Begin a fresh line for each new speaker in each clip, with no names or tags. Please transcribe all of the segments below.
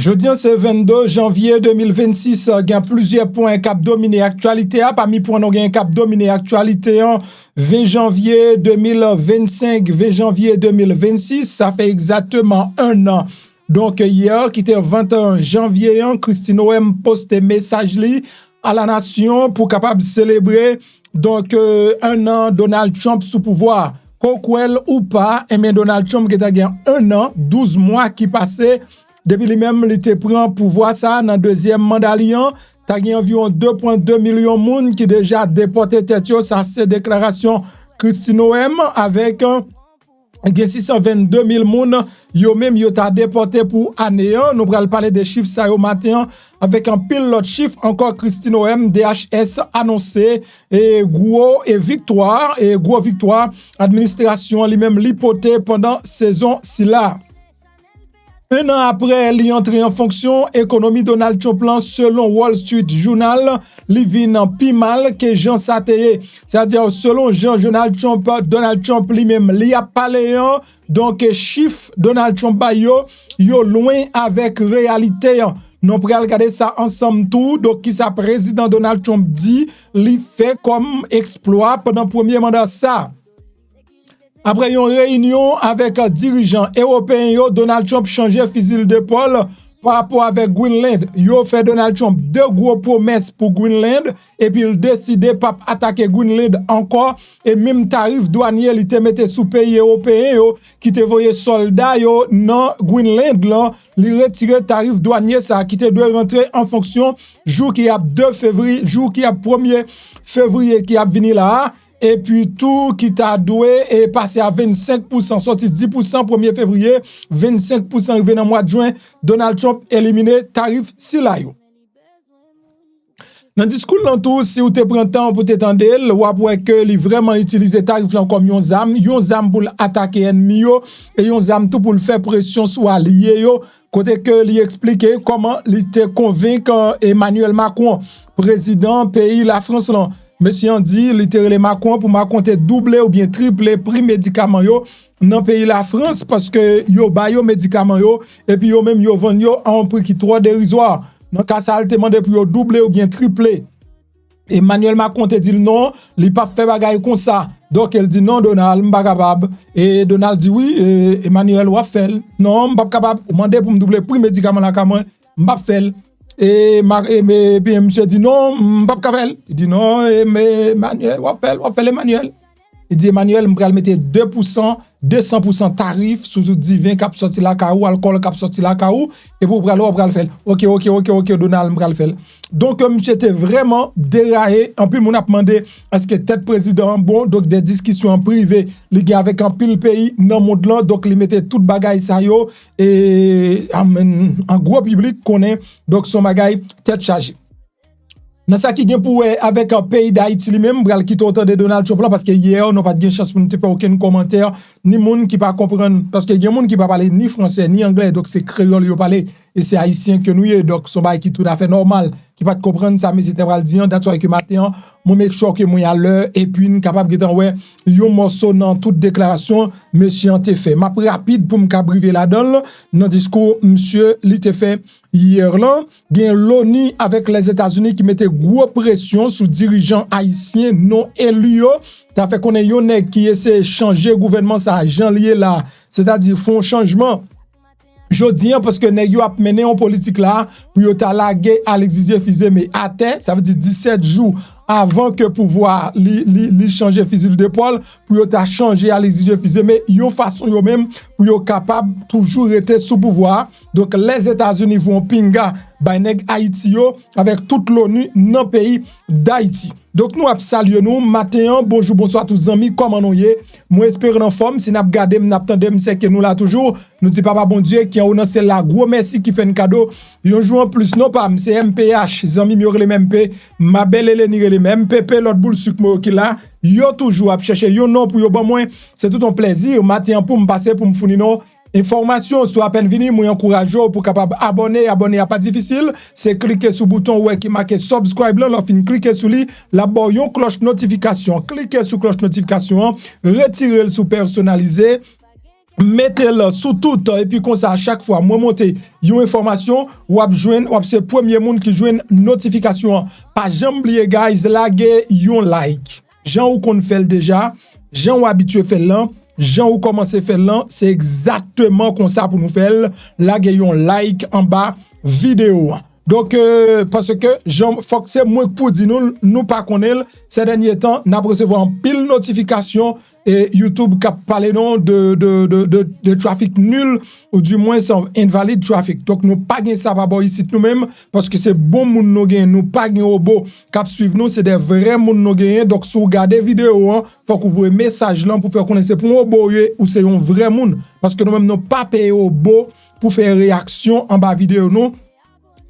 Jeudi, c'est 22 janvier 2026. Il y a plusieurs points qui ont dominé l'actualité. Parmi les points qui ont dominé l'actualité, 20 janvier 2025, 20 janvier 2026, ça fait exactement un an. Donc, hier, qui était 21 janvier, Christine OM posté message à la nation pour capable célébrer donc un an Donald Trump sous pouvoir. Kokwel ou pas, et bien Donald Trump qui a gagné un an, 12 mois qui passaient depuis lui-même, il te prend pouvoir ça dans deuxième mandat liant. T'as gagné environ 2,2 millions de monde qui déjà déporté tête yo, ça c'est déclaration Christine OM avec 622 000 moun yo même yo t'a déporté pour année. Nous allons parler des chiffres ça au matin avec un pile l'autre chiffre encore Christine OM DHS annoncé et gros victoire administration lui-même l'hypothèse pendant saison si là. Un an après l'entrée en fonction, économie Donald Trump selon Wall Street Journal, li vin pi mal que Jean Sateye. C'est-à-dire selon Donald Trump lui-même li a parlé donc chiffre Donald Trump yo loin avec réalité. Nous pourrons regarder ça ensemble tout. Donc qui sa président Donald Trump dit li fait comme exploit pendant premier mandat ça. Après une réunion avec dirigeants européens, Donald Trump changeait fusil d'épaule par rapport avec Greenland. Yo fait Donald Trump deux gros promesses pour Greenland et puis il décidé pas attaquer Greenland encore et même tarif douanier il te mettait sous pays européen qui te voyait soldats yo dans Greenland là, il retirer tarif douanier ça qui te doit rentrer en fonction jour qui a 2 février, jour qui a 1er février qui a venu là. Et puis tout qui t'a doué est passé à 25%, sorti 10% 1er février, 25% arrivé dans le mois de juin, Donald Trump éliminé tarif si la yo. Dans le discours tout, si vous te prenez temps pour t'étendre, ou après que li vraiment utiliser tarif là comme yon zam pour attaquer ennemi yo, et yon zam tout pour le faire pression sur allié yo, côté que li expliquer comment li te convaincu Emmanuel Macron, président pays la France là. Monsieur on dit littéralement Macron pour Macron te doubler ou bien tripler prix médicaments yo dans pays la France parce que yo ba yo médicaments yo et puis yo même yo vend yo à un prix qui trop dérisoire. Dans cas ça il demande pour yo doubler ou bien tripler. Emmanuel Macron te dit non, il pas fait bagaille comme ça. Donc elle dit non Donald, m'pa capable et Donald dit oui Emmanuel wa fait. Non, m'pa capable, demander pour me doubler prix médicaments là comme m'pa fait. Et puis monsieur dit non, m'pa capable. Il dit non, mais Emmanuel wa fait Emmanuel. Il dit Emmanuel m'pral mettre 2%, 200% tarif sous divin cap sorti la kaou, alcool cap sorti la kaou et pour pral faire. OK Donald m'pral faire. Donc monsieur était vraiment déraillé. En plus mon a demandé est-ce que tête président bon donc des discussions en privé li avec un pile pays dans monde là donc il mettait toute bagaille ça yo et en gros public connaît donc son bagaille tête chargée. Dans ça qui vient pour avec un pays d'Haïti lui-même bral quitter autant de Donald Trump là parce que hier on n'a pas de chance pour nous faire aucun commentaire ni monde qui pas comprendre parce que il y a monde qui pas parler ni français ni anglais donc c'est créole yo parler et c'est haïtien que nous donc son bail qui tout à fait normal qui pas comprendre ça mais c'était bral dire that's why que matin mon make sure que moi à l'heure et puis capable de ouais yon morceau dans toute déclaration monsieur en fait m'a rapide pour me cabriver là-dedans dans discours monsieur li te fait hier là gen l'ONU avec les États-Unis qui mettait gros pression sur dirigeants haïtiens non élus ça fait qu'on est yon nèg qui essaie changer gouvernement ça Jean lié là c'est-à-dire font changement jodi parce que nèg yo a mené en politique là pour yo ta laguer Alexis Fizé mais à terre ça veut dire 17 jours avant que pouvoir li changer fusil d'épaule pour yo ta changer Alexis Fizé mais yo façon yo même pour yo capable toujours rester sous pouvoir donc les États-Unis vont pinga bay nèg Haïti yo avec toute l'ONU dans pays d'Haïti. Donc nous saluons nous matin bonjour bonsoir tous les amis comment nous y moi espère en forme si n'a regarder n'a attendre c'est que nous là toujours nous dit papa bon Dieu qui en c'est là gros merci qui fait un cadeau yon joue en plus non pas c'est MPH zami mi les MP ma belle Eleni les même PP l'autre boule sucre qui là yo toujours à chercher yo non pour yo bon moins c'est tout un plaisir matin pour me passer pour me fournir non information si à peine vini moi encourage pour capable abonner a pas difficile c'est cliquer sur bouton ouais qui marqué subscribe là fin cliquer sur lui la yon cloche notification cliquer sur cloche notification retirer le sous personnalisé mettez-le sous tout et puis comme ça à chaque fois moi monter une information ou c'est premier monde qui joine notification. Pas jamais oublier guys, laguer un like. Jean ou qu'on fait déjà, Jean ou habitué fait là, Jean ou commencer faire là, c'est exactement comme ça pour nous faire laguer un like en bas vidéo. Donc parce que Jean faut que c'est moi pour dire nous pas connaître ces derniers temps n'a recevoir en pile notification et YouTube qui parle non de trafic nul ou du moins c'est invalide trafic. Donc nous pas gain ça par ici nous-mêmes parce que c'est bon moun nous gain nous pas gain robot qui suivre nous c'est des vrais moun nous gain. Donc si vous regardez vidéo hein, faut que vous voyez message là pour faire connaître c'est pour un robot ou c'est un vrai moun parce que nous même nous pas payer robot pour faire réaction en bas vidéo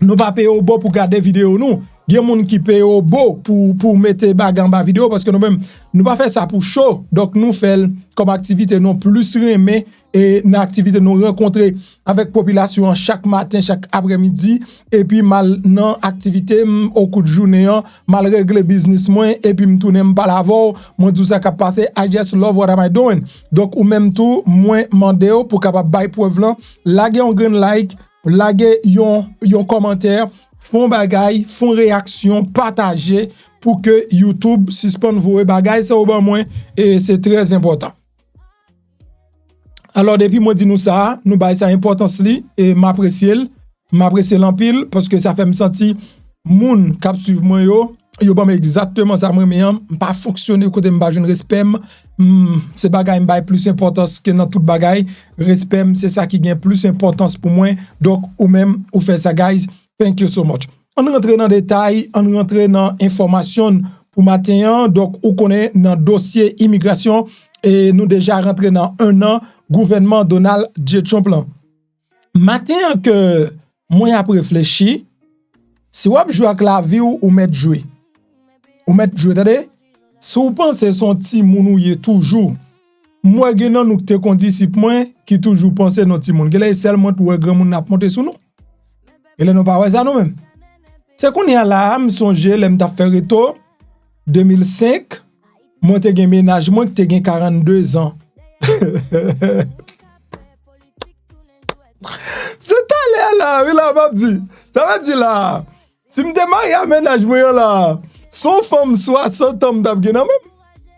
nous pas payer au beau pour garder vidéo nous. Il y a des gens qui payent au beau pour mettre bag en bas vidéo parce que nous-mêmes, nous pas faire ça pour show. Donc nous faisons comme activité non plus remé et une activité nous rencontrer avec population chaque matin, chaque après-midi et puis mal non activité au coup de journée, mal régler business moins et puis me tourner pas l'avant, moi tout ça qui passé I just love what am I doing. Donc ou même tout moins mandé pour capable bail preuve là, laguer un grand like, laguer yon commentaire, font bagay, font réaction, partager pour que YouTube suspende vos bagay, ça au bon moins et c'est très important. Alors depuis moi dis nous ça, nous bail ça importance li et m'apprécier l'empile parce que ça fait me sentir moun k'ap suivre moi yo pas exactement ça moi même pas fonctionner côté me pas jeune respect c'est bagay me bail plus importance que dans toute bagay respect c'est ça qui gagne plus importance pour moi donc ou même ou fait ça guys thank you so much on rentre dans détail on rentre dans information pour matin donc on connaît dans dossier immigration et nous déjà rentré dans un an gouvernement Donald J. Trump là matin que moi a réfléchi si vous jouez avec la vie ou mettre jouer attendez si vous pensez son petit moun y est toujours moi genan nous te condisciple moi qui toujours penser notre petit moun que là seulement pour grand moun n'a monter sur nous et là nous pas ça nous même c'est qu'on y a là me songer l'aime t'a fait retour 2005 moi te gen ménage moi que te gen 42 ans c'est allé là oui là m'a dit ça veut dire là si me démarre à ménage moi là son femme 60 ans m't'a gen même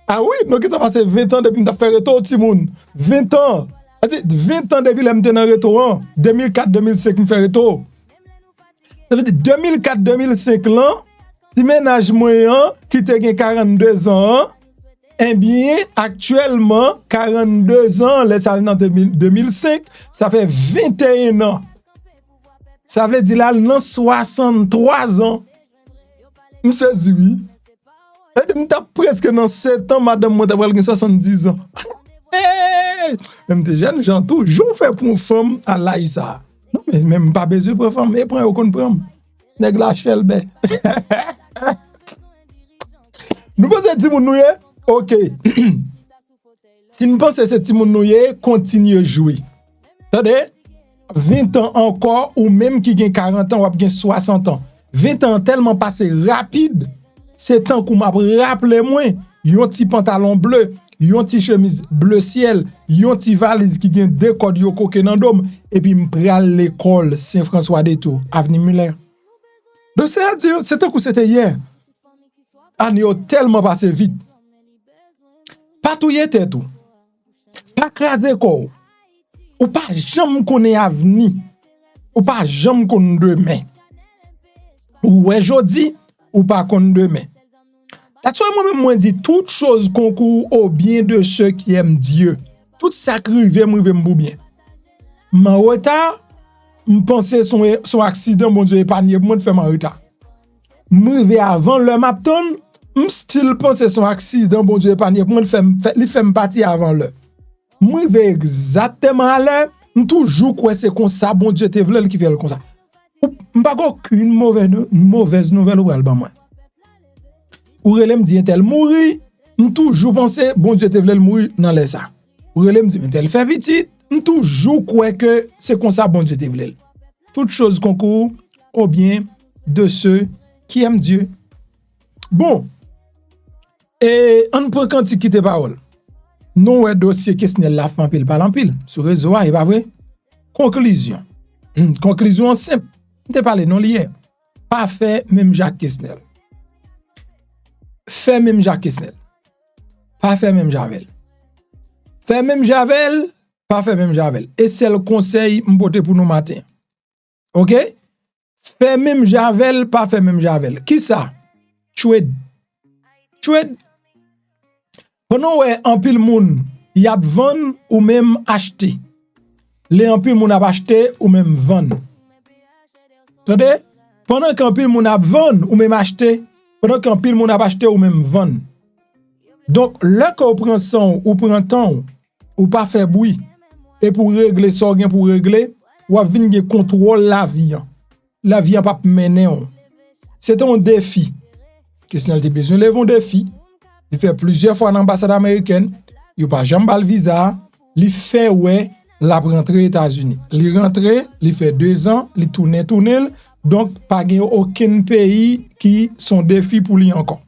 ah oui donc t'as passé 20 ans depuis m't'a fait retour petit moun 20 ans 20 ans depuis m't'a dans retour 2004 2005 me fait retour ça veut dire 2004 2005 là si ménage moyen qui te gen 42 ans eh bien actuellement 42 ans les ça dans 2005 ça fait 21 ans ça veut dire là dans 63 ans monsieur oui m'ta presque dans 7 ans madame moi t'as 70 ans même des jeunes gens toujours fait pour une femme à l'âge ça non mais même pas besoin pour femme mais prend aucun prendre nèg la chelbe nous pensons petit moun nouye OK si nous pensons ce petit moun nouye continue jouer attendez 20 ans encore ou même qui gagne 40 ans ou gagne 60 ans 20 ans tellement passé rapide c'est temps qu'on m'a rappelé moi yon petit pantalon bleu yon petit chemise bleu ciel yon petit valise qui gagne deux codes yo coqué dans dôme et puis m'pral l'école Saint-François des Tours avenue Muller donc c'est à dire c'était que c'était hier année tellement passé vite pas touyer tête tout pas craser corps ou pas jamais connaît avenir ou pas jamais connaît demain ou aujourd'hui ou pas connaît demain. That's why moi-même moi dit toute chose concourt au bien de ceux qui aiment Dieu. Tout sacrifice m'rive m'bou bien. Man retard m'penser son accident bon Dieu épargné moi faire man retard. M'rive avant le mapton m'style penser son accident bon Dieu épargné moi li fait m'partir avant le. M'rive exactement à l'heure toujours quoi c'est comme ça bon Dieu te vle qui fait comme ça. M'pa aucune mauvaise nouvelle ou alba moi. Ou relem dit tel mouri, toujours penser bon Dieu te vle mourir dans les ça. Ou relem dit tel fait petit, toujours quoi que c'est comme ça bon Dieu te vle. Toute chose concourt au bien de ceux qui aiment Dieu. Bon. Et on prend quantité parole. nous ouais dossier Kesnel la fait en pile par en pile sur réseau est pas vrai. Conclusion. Conclusion simple. T'ai parlé non lié. Pas fait même Jacques Kesnel. Fait même Jacques Kesnel. Pas fait même Javel. Fait même Javel, pas fait même Javel. Et c'est le conseil m'pote pour nous matin. OK? Fait même Javel, pas fait même Javel. Qui ça? Choued. Pendant ouais en pile moun, y a vendre ou même acheter. Les en pile moun a acheté ou même vendre. Attendez? Pendant qu'en pile moun a vendre ou même acheter, pendant qu'en pile moun a acheté ou même vendre. Donc, là qu'on prend son ou prend temps ou pas faire bruit et pour régler ça gen pour régler, ou vinn gen contrôle la vie. La vie pas mener. C'est un défi. Kesnel te besoin lever un défi. Il fait plusieurs fois dans l'ambassade américaine, il pas jamais bal visa, il fait ouais la rentrer aux États-Unis. Il rentre, il fait 2 ans, il tourne, donc pas gen aucun pays qui son défi pour lui encore.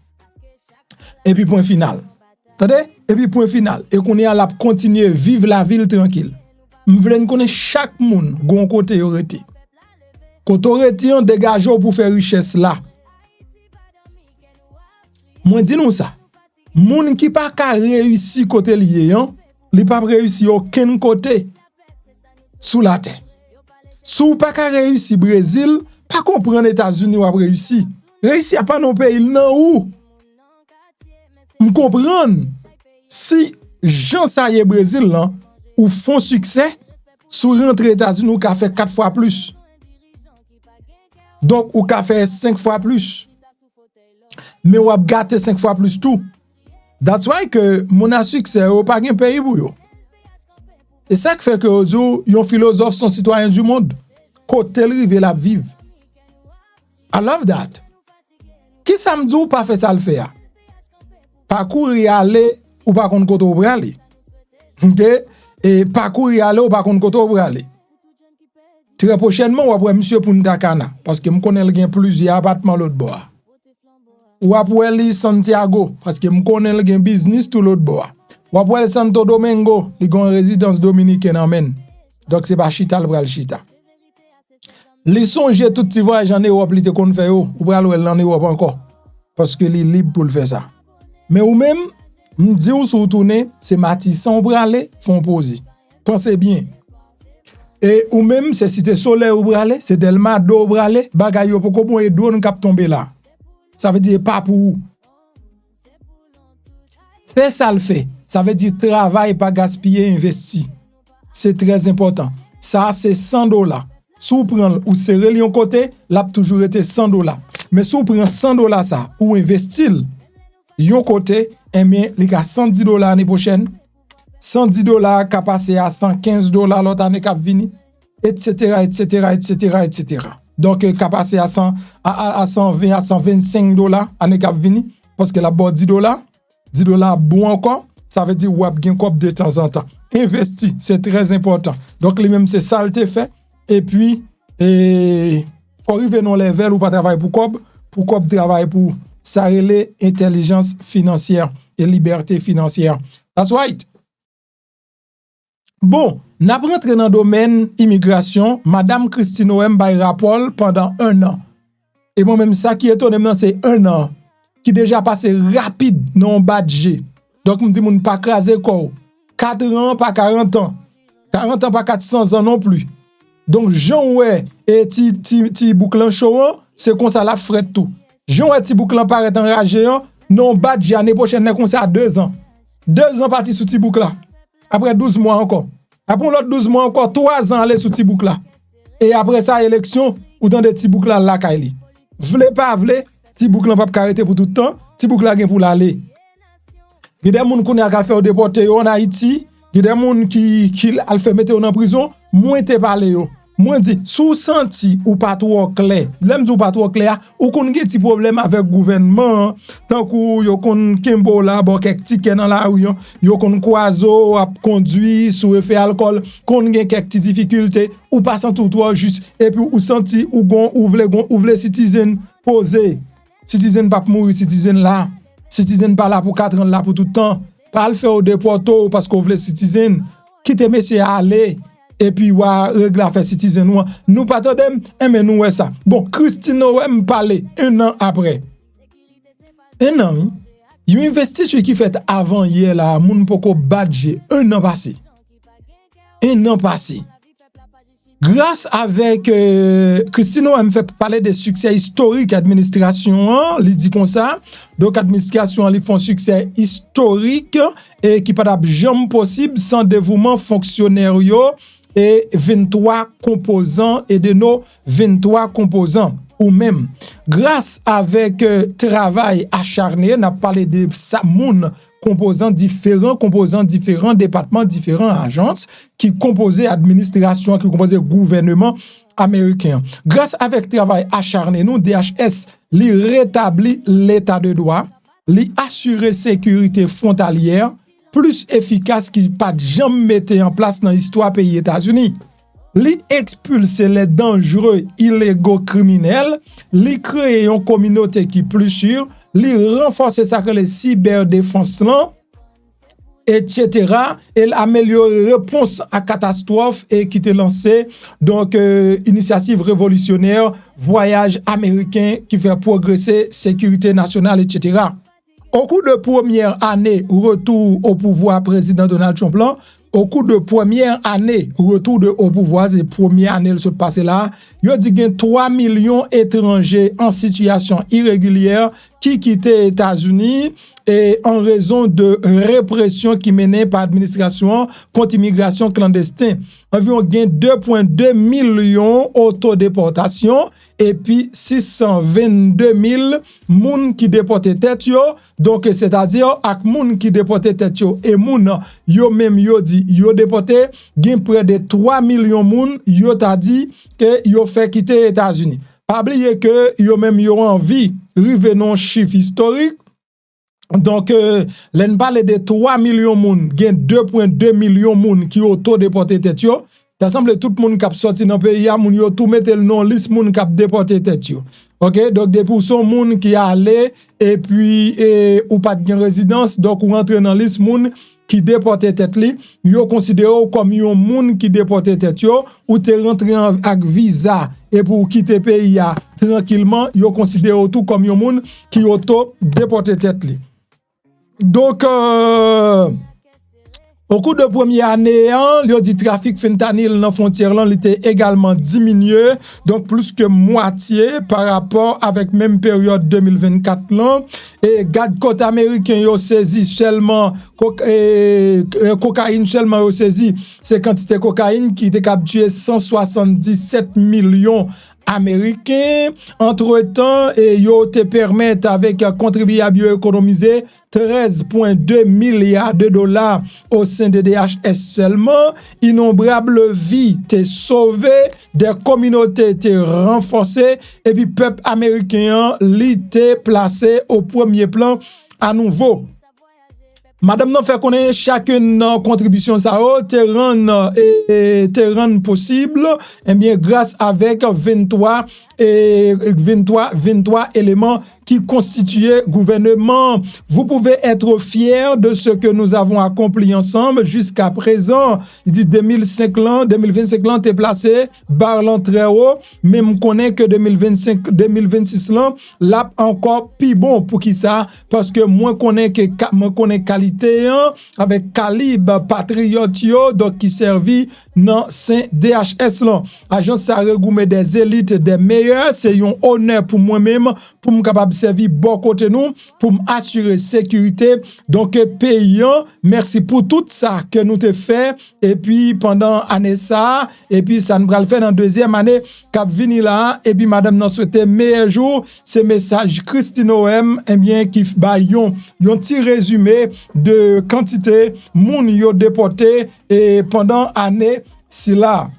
Et puis point final. Attendez? Et puis point final. Et qu'on est à la continuer vivre la ville tranquille. M'vle connaître chaque monde gon côté yorete. Côté yorete on dégage pour faire richesse là. Moi dis nous ça. Moun qui pas ka réussi côté lié hein, li pas réussi aucun côté sous la terre. Sou pas ka réussi Brésil, pas comprendre États-Unis ou a réussi. Réussi a pas non pays nan ou. M'comprendre si Jean ça y est Brésil là ou font succès sous rentre États-Unis ou ka fait 4 fois plus. Donc ou ka fait 5 fois plus. Mais ou a gâté 5 fois plus tout. That's why que mon a succès ou pas gen pays pour yo. Et ça qui fait que aujourd'hui yon philosophe son citoyen du monde côté rive la vive. I love that. Qui ça me dit pas fait ça le faire? Parcourir aller ou pas contre côté ou aller. OK? Et parcourir aller ou pas contre côté ou aller. Très prochainement ou après monsieur Punta Cana parce que me connais le gen plusieurs appartements l'autre bord. Ou après li Santiago parce que me connais le gen business tout l'autre bord. Ou après Santo Domingo, li gon résidence dominicaine amène. Donc c'est pas chita le bral chita. Li songe tout ti voyage en Europe li te kon fè yo, ou bral en Europe encore parce que li libre pour le faire ça. Mais ou même m'di ou sou tourner, c'est Matissan ou bralé font poser. Pensez bien. Et ou même c'est Cité Soleil ou bralé, c'est Delmado ou bralé, bagay yo poko bon et drone k'ap tomber là. Ça veut dire pas pour ou. Fait ça le fait. Ça veut dire travail pas gaspiller, investi. C'est très important. Ça c'est $100. Sou prend ou serrer yon côté, l'a toujours été $100. Mais sou prend $100 ça ou investir yon côté, eh bien, li ka $110 l'année prochaine. $110 ka passe à $115 l'autre année k'ap vini, etc. Donc ka passe à 100 à 120 à $125 année k'ap vini parce que la bon $10 bon encore, ça veut dire ou ap gen kop de temps en temps. Investi, c'est très important. Donc lui même c'est ça le fait et puis faut arriver non level ou pas travailler pour kop travailler pour ça relève intelligence financière et liberté financière. That's right. Bon, n'a rentré dans le domaine immigration, Madame Christine Oem bay rapport pendant 1 an. Et moi-même, ça qui étonne, c'est 1 an qui déjà passé rapide non badge. Donc, me dit, moun pas crasé quoi. 4 ans, pas 40 ans. 40 ans, pas 400 ans non plus. Donc, Jean ouais, et ti bouclan show, c'est comme ça la frette tout. Jean ouais, ti bouclan paraît enragé, non badge année prochaine, n'est comme ça à 2 ans. 2 ans parti sous ti bouclan. Après 12 mois encore. Après l'autre 12 mois encore, 3 ans aller sous ti bouclan. Et après ça, élection, ou dans des ti bouclan la kaili. Vle pas vle, ti bouclan pas arrêter pour tout le temps, ti bouclan gen pour l'aller. Il y a des gens qui ont fait déporter en Haïti, il y a des gens qui ont fait mettre en prison, moins te parler yo. Moi dit sous senti ou pas trop clair. L'aime ou pas trop clair, ou qu'on gen ti problème avec gouvernement, tant que yo kon kembo la bon quelques tickets dans la rue, yo kon kwazo a conduit sous effet alcool, kon gen quelques difficultés ou pas sans tout toi juste et puis ou senti ou gon ou vle citizen poser. Citizen pas mourir, citizen là. Citizen pas là pour 4 ans là pour tout le temps. pas le faire au déporto parce qu'on veut citizen, quitte monsieur aller et puis wa règle affaire citizen nous pas tandem mais nous ouais ça. Bon, Christine Noem parler un an après. Un an, une investiture qui fait avant hier là, moun poko badge un an passé. Un an passé. Grâce avec Christine Noem fait parler des succès historiques administration, il dit comme ça. Donc administration ils font succès historique et qui pas jamais possible sans dévouement fonctionnaire et 23 composants et de nos 23 composants ou même grâce avec travail acharné, on a parlé de Samoun composants différents, départements, différents agences qui composaient administration, qui composaient gouvernement américain. Grâce avec travail acharné, nous, DHS, li rétablit l'état de droit, li assurer sécurité frontalière, plus efficace qui pas jamais metté en place dans l'histoire pays États-Unis. Li expulse les dangereux illégaux criminels, li créer une communauté qui plus sûre, li renforcer ça que les cyberdéfense là, etc. Et améliorer réponse à catastrophe et qui était lancé donc initiative révolutionnaire voyage américain qui fait progresser sécurité nationale, etc. Au cours de première année retour au pouvoir président Donald Trump là, au cours de première année retour au pouvoir, c'est première année se passer là, il y a dit 3 millions étrangers en situation irrégulière qui quittaient les États-Unis et en raison de répression qui menait par l'administration contre l'immigration clandestine. Environ 2,2 millions autodéportation et puis 622 000 moun qui déporté tête yo. Donc c'est-à-dire ak moun qui déporté tête yo et moun yo même yo dit yo déporté gen près de 3 millions moun yo t'a dit que yo fait quitter les États-Unis. Pas oublier que yo même yo envie rive non chiffre historique. Donc, l'en parle de 3 millions moun, gen 2,2 millions moun qui auto-déporté tête yo. Ça semble tout le monde qui a sorti dans le pays, moun yo tout mette le nom liste moun qui a déporté tête yo. OK, donc des pour son moun qui a allé et puis ou pas de résidence, donc ou rentre dans liste moun qui déporté tête li, yo considéré comme yon moun qui déporté tête yo ou te rentré avec visa et pour quitter pays tranquillement, yo considéré tout comme yon moun qui auto déporté tête li. Donc, au cours de première année, le dit trafic fentanyl dans frontière là, il était également diminué, donc plus que moitié par rapport avec même période 2024 là. Et garde côte américain yo saisi seulement cocaïne seulement yo saisi, c'est quantité cocaïne qui était capturé 177 millions américains. Entre-temps, yo te permettent avec contribuable économiser 13,2 milliards de dollars au sein de DHS seulement. Innombrables vies te sauvées, des communautés te renforcées et puis peuple américain li te placé au premier plan à nouveau. Madame non fait connaître chacune contribution ça te rend possible et bien grâce avec 23 éléments qui constituaient gouvernement. Vous pouvez être fiers de ce que nous avons accompli ensemble jusqu'à présent. Il dit 2025 là t'es placé barlan très haut, même connaît que 2026 là encore plus bon pour qui ça parce que moi connais qualité avec calibre patriote donc qui servi dans Saint DHS là. Agence ça regroupe des élites des meilleurs, c'est un honneur pour moi-même pour me capable servir bon côté nous pour m'assurer sécurité donc payant. Merci pour tout ça que nous te fait et puis pendant année ça et puis ça nous va le faire dans deuxième année cap vini là et puis madame nous souhaiter meilleur jour. C'est message Christine Noem et bien qui ba yon petit résumé de quantité moun yo déporté et pendant année si là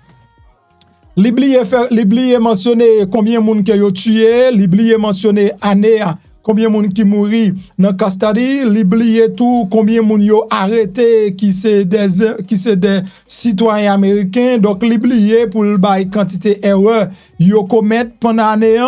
l'oublier mentionner combien moun que yo tué, l'oublier mentionner année combien de monde qui mourit dans custody, l'oublier tout combien de monde yo arrêté qui c'est des citoyens américains, donc l'oublier pour le bail quantité erreur yo commettre pendant l'année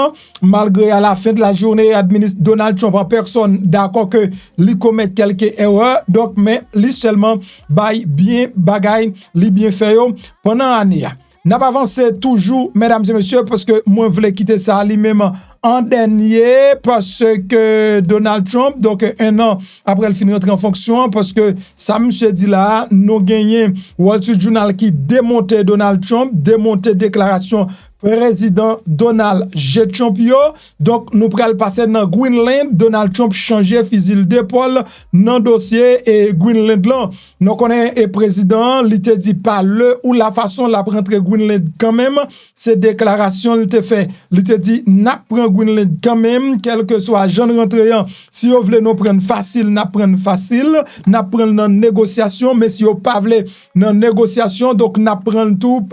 malgré à la fin de la journée administre Donald Trump en personne d'accord que li commettre quelques erreurs, donc mais li seulement bail bien bagay li bien fait yo pendant l'année. N'a pas avancé toujours, mesdames et messieurs, parce que moi, je voulais quitter ça lui-même en dernier, parce que Donald Trump, donc un an après le finir en fonction, parce que ça, monsieur dit là, nous gagnons Wall Street Journal qui démontait Donald Trump, démontait déclaration président Donald J. Trump yo. Donc nous pral passer dans Greenland. Donald Trump changer fusil d'épaule dans dossier et Greenland là. Nous connaît et président, il te dit pas le ou la façon la rentrer Greenland quand même. Ces déclarations il te fait, il te dit n'a prend Greenland quand même quel que soit jeune rentrant. Si vous voulez nous prendre facile, n'a prendre facile, n'a prendre dans négociation, mais si vous pas voulez dans négociation donc n'a prendre tout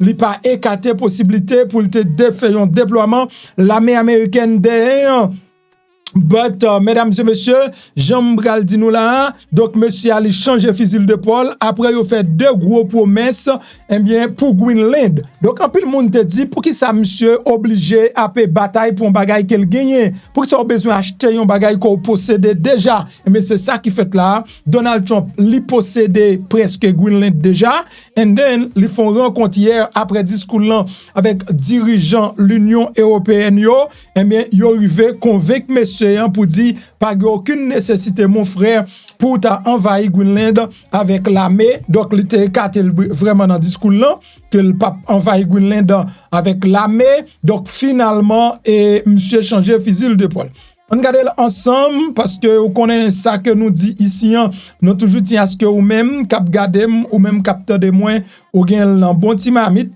li pas écarter possibilité pour te faire un déploiement l'armée américaine derrière. But, mesdames et messieurs, Jean-Bral dit nous là, donc monsieur Ali change fusil d'épaule, après il fait deux gros promesses, eh bien, pour Greenland. Donc, en plus, le monde te dit, pour qui ça monsieur obligé à payer bataille pour un bagage qu'il gagne, pour qui ça a besoin d'acheter un bagage qu'on possède déjà. Eh bien, c'est ça qui fait là. Donald Trump, lui possède presque Greenland déjà, and then, ils font rencontre hier, après discours là, avec dirigeants l'Union européenne, yo, eh bien, ils arrivé convaincre monsieur pour dire pas aucune nécessité mon frère pour envahir Greenland avec l'armée. Donc il était écarté vraiment dans le discours là que le pape envahit Greenland avec l'armée. Donc finalement et monsieur changé fusil d'épaule. On regarde ensemble parce que vous connaissez ça que nous dit ici, nous toujours tient à ce que vous même cap garder ou même capteur de moins ou gain un bon petit mamite.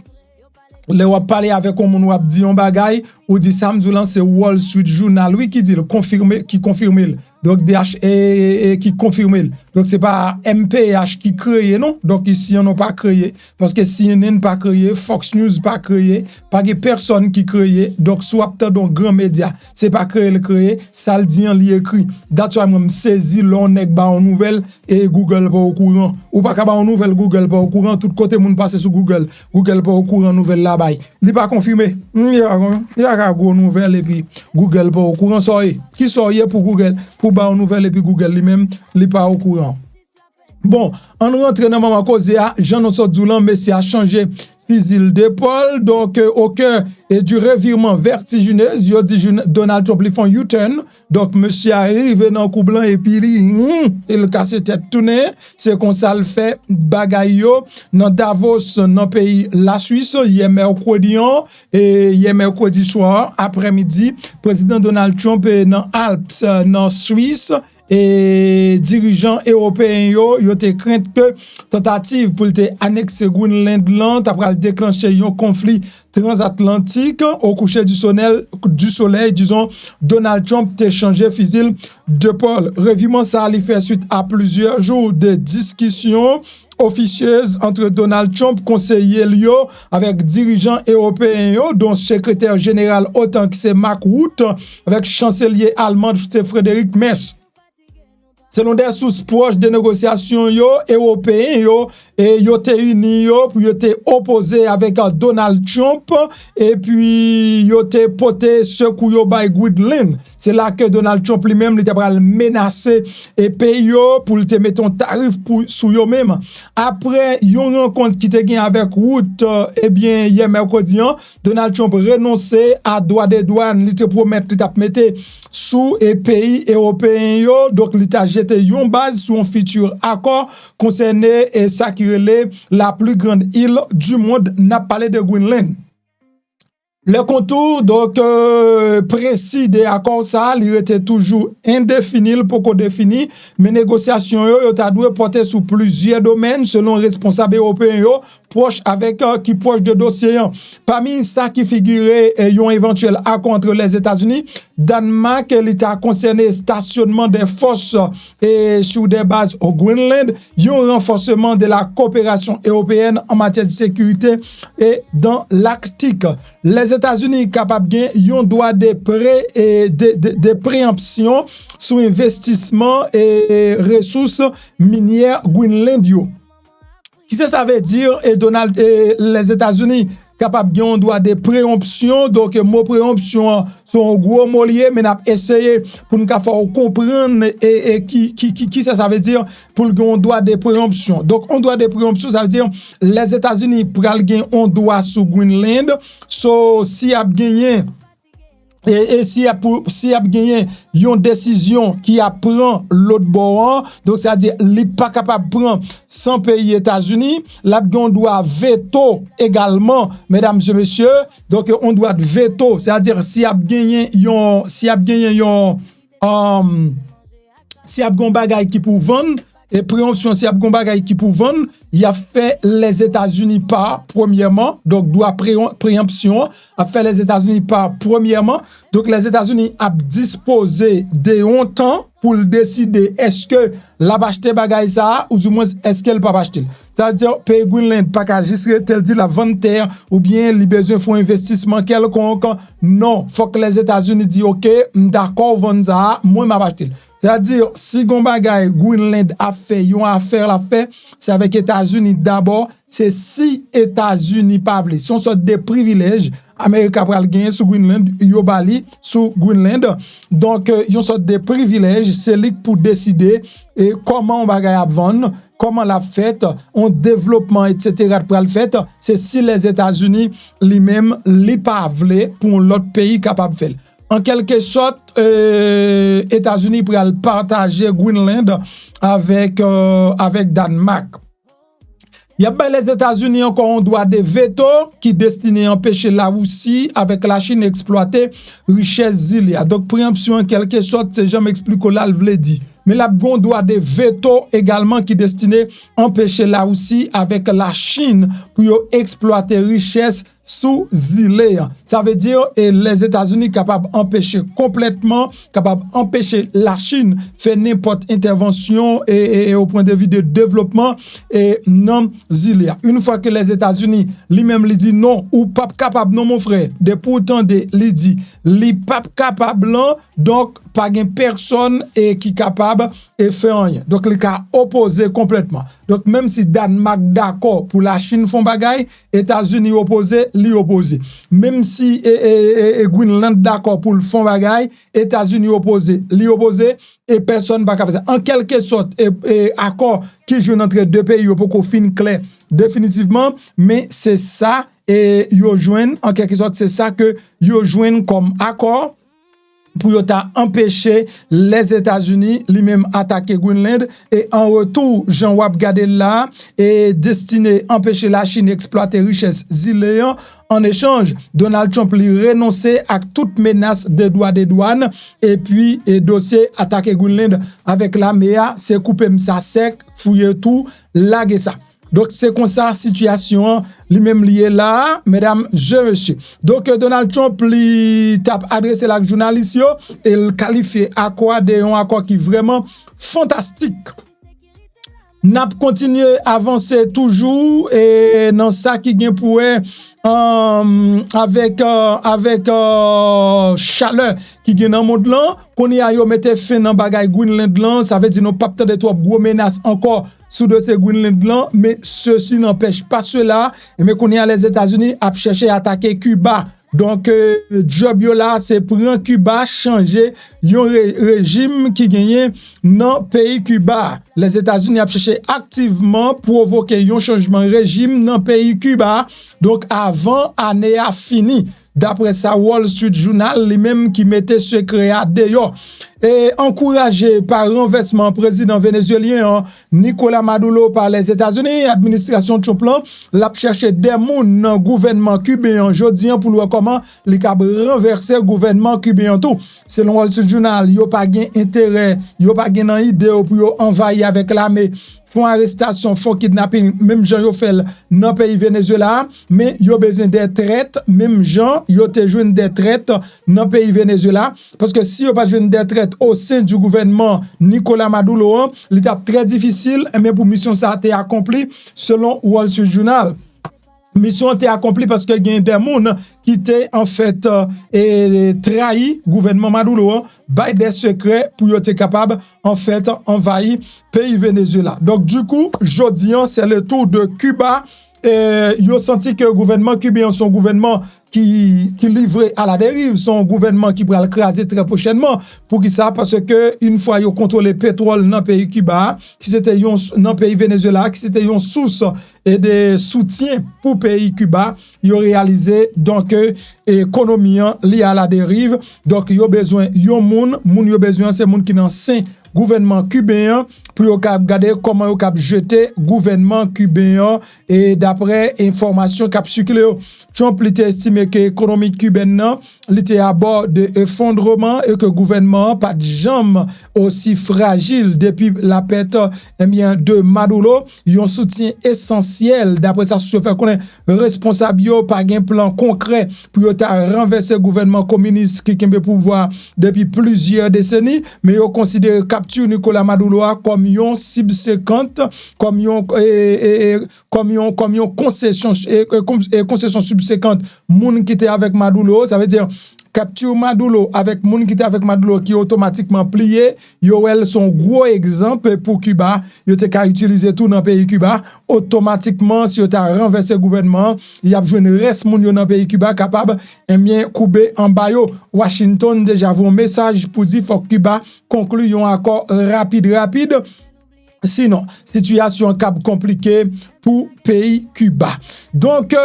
Le wap parler avec on wap dit on bagay ou dit samedi là c'est Wall Street Journal lui qui dit le confirmer qui confirme donc DH qui confirme donc c'est pas MPH qui crée non donc ici on n'a pas créé parce que CNN pas créé Fox News pas créé pas de personne qui créé donc soit dans grand média c'est pas créé ça le dit en li écrit that's why moi saisi l'on nèg ba en nouvelle et Google pas au courant ou pas ba en nouvelle Google pas au courant tout côté moun passer sur Google pas au courant nouvelle là bas il pas confirmé il y a gros nouvelle et puis Google pas au courant sorry qui sorry pour Google pour ba en nouvelle et puis Google lui-même il pas au courant. Bon, on rentre dans ma cause Jean-Nosso Doulan Messi a changé fusil d'épaule donc au cœur et du revirement vertigineux yo dit Donald Trump li font U-turn donc monsieur arrive dans coup blanc et puis il casse tête tourner c'est comme ça le fait bagay yo dans Davos dans pays la Suisse hier mercredi soir après-midi président Donald Trump est dans Alpes dans Suisse et dirigeants européens yo te crainte que tentative pour te annexer Greenland là après déclencher un conflit transatlantique au coucher du soleil disons Donald Trump te changé fusil d'épaule revirement ça a fait suite à plusieurs jours de discussions officieuse entre Donald Trump, conseiller Lio, avec dirigeants européens, dont secrétaire général autant que c'est Mark Rutte, avec chancelier allemand Friedrich Merz. Selon des sources proches des négociations européens et yo te uni pour yo te opposé avec Donald Trump et puis yo te poté secou yo by Greenland. C'est là que Donald Trump lui-même il a menacé et pays pour te mettre un tarif pour sous yo même. Après yon rencontre qui te gagne avec Rutte eh bien hier mercredi Donald Trump renoncé à droit des douanes, il te promet il t'a mettre sous et pays européens donc il t'a jeté yon base sur un futur accord concerné et ça qui relève la plus grande île du monde n'a parlé de Greenland. Le contour donc précis des accords ça il était toujours indéfini pour qu'on définit mais négociations yo ta doit porter sur plusieurs domaines selon responsables européens proche avec qui proche de dossier parmi ça qui figurait un éventuel accord entre les États-Unis Danemark, l'État concerné stationnement des forces et sur des bases au Groenland, un renforcement de la coopération européenne en matière de sécurité et dans l'Arctique. Les États-Unis capables de un droit de prêt et de préemption sur investissement et ressources minières Groenland. Qui ça veut dire les États-Unis capable de un droit de préemption, donc mot préemption sont gros mot lié, mais n'a essayé pour nous faire comprendre et qui ça veut dire pour un droit de préemption. Donc un droit de préemption ça veut dire les États-Unis pour gagner un droit sur Groenland, so si a gagné et si a gagné une décision qui a prend l'autre bord, donc c'est-à-dire il pas capable de prendre sans pays États-Unis, là on doit veto également mesdames et messieurs, donc on doit veto, c'est-à-dire si a gagné si a gon bagay qui pour vendre et préemption si a gon bagay qui pour vendre, il a fait les États-Unis par premièrement, donc droit préemption a fait les États-Unis par premièrement, donc les États-Unis a disposé de un temps pour décider est-ce que la acheter bagay ça ou du moins est-ce qu'elle pas acheter. C'est-à-dire pays Groenland pas qu'à juste tel dit la vente terre ou bien les besoin font investissement quelconque. Non, faut que les États-Unis disent OK, d'accord vendre ça, moi m'a acheter. C'est-à-dire si gon bagay Groenland a fait yon affaire la fait, c'est avec États-Unis d'abord, c'est si États-Unis pas vle, son sorte de privilèges Amérique pral gagner sur Groenland, yo bali sur Groenland. Donc yon sorte de privilèges, c'est lui pour décider et comment on va vendre, comment la fête, on développement etc. pour le fait, c'est si les États-Unis lui-même li pas vle pour l'autre pays capable faire. En quelque sorte, États-Unis pour partager Groenland avec Danemark. Il y a bien les États-Unis encore un droit de veto qui destiné à empêcher la Russie avec la Chine exploiter richesse île. Donc préemption en quelque sorte, c'est jamais expliqué là le dit. Mais la bon droit de veto également qui destiné à empêcher la Russie avec la Chine pour exploiter richesse sous île. Ça veut dire et les États-Unis capables d'empêcher complètement, capables d'empêcher la Chine faire n'importe intervention et au point de vue de développement et non île. Une fois que les États-Unis lui-même lui dit non ou pas capable non mon frère, de pourtant de lui dit li pas capable donc pas gen personne et qui capable et faire rien. Donc le cas opposé complètement. Donc même si Danemark d'accord pour la Chine font bagay, États-Unis opposé, li opposé. Même si Groenland d'accord pour le font bagay, États-Unis opposé, li opposé et personne pas capable. En quelque sorte et accord qui joue entre deux pays pour qu'on fin clair définitivement, mais c'est ça et yo joignent en quelque sorte c'est ça que yo joignent comme accord pour empêcher les États-Unis lui-même attaquer Groenland et en retour Jean Wap gade là et destiné empêcher la Chine exploiter richesse île. En échange, Donald Trump lui renoncer à toute menace de droits de douane et puis dossier attaquer Groenland avec la MEA, c'est couper ça sec, fouiller tout, laguer ça. Donc c'est comme ça situation lui-même lié là mesdames et messieurs. Donc Donald Trump lui tape adressé la journaliste et il qualifie accord de un accord qui vraiment fantastique. N'a continué avancer toujours et dans ça qui gagne pour avec chaleur qui gagne dans monde là qu'on y a yo mette fin dans bagay Groenland là, ça veut dire non pas de trop gros menace encore sous de Groenland là, mais ceci n'empêche pas cela mais qu'on y a les États-Unis a cherché à attaquer Cuba. Donc job yo là c'est prendre Cuba changer un régime qui gagne dans pays Cuba. Les États-Unis a cherché activement provoquer un changement de régime dans pays Cuba. Donc avant année a fini. D'après ça Wall Street Journal lui-même qui mettait secret à dehors. et encouragé par renversement président vénézuélien Nicolas Maduro par les États-Unis, administration Trump l'a cherché des moun dans gouvernement cubain jodi pour voir comment li ka renverser gouvernement cubain tout. Selon Wall Street Journal, yo pas gen intérêt, yo pas gen nan idée pour yo envahir avec l'armée, font arrestation, font kidnapping, même gens yo fait dans pays Venezuela, mais yo besoin des traites, même gens yo te joine des traites dans pays Venezuela parce que si yo pas joine des traites au sein du gouvernement Nicolas Maduro, l'étape très difficile mais pour mission ça a été accompli selon Wall Street Journal. Mission a été accomplie parce que il y a des gens qui étaient en fait trahi gouvernement Maduro, by des secrets pour être capable en fait envahir pays Venezuela. Donc du coup, jodi c'est le tour de Cuba. Yo senti que le gouvernement cubain son gouvernement qui livré à la dérive, son gouvernement qui va le craser très prochainement. Pour qui ça? Parce que une fois yo contrôlé pétrole dans le pays Cuba, qui c'était dans le pays Venezuela, qui c'était une source et de soutien pour pays Cuba, yo réalisé donc économie liée à la dérive. Donc yo besoin yo moun yo besoin c'est moun qui dans sain gouvernement cubain pour regarder comment yo cap jeter gouvernement cubain et d'après information cap circulé Trump était estimé que l'économie cubaine était à bord de effondrement et que le gouvernement pas de jambes aussi fragile depuis la perte de Maduro, un soutien essentiel d'après ça se fait qu'on est responsable pas un plan concret pour renverser le gouvernement communiste qui a le pouvoir depuis plusieurs décennies mais yo considère capture Nicolas Maduro comme une cible séquente comme une concession subséquente moun qui était avec Maduro, ça veut dire capture Maduro avec moun qui était avec Maduro qui automatiquement plié, yo son gros exemple pour Cuba, yo te ka utiliser tout dans pays Cuba, automatiquement si yo ta renversé le gouvernement, il y a besoin de reste moun yo dans pays Cuba capable bien couper en bas yo. Washington déjà un message pour dire faut Cuba conclue un accord rapide. Sinon, situation cap compliquée pour pays Cuba. Donc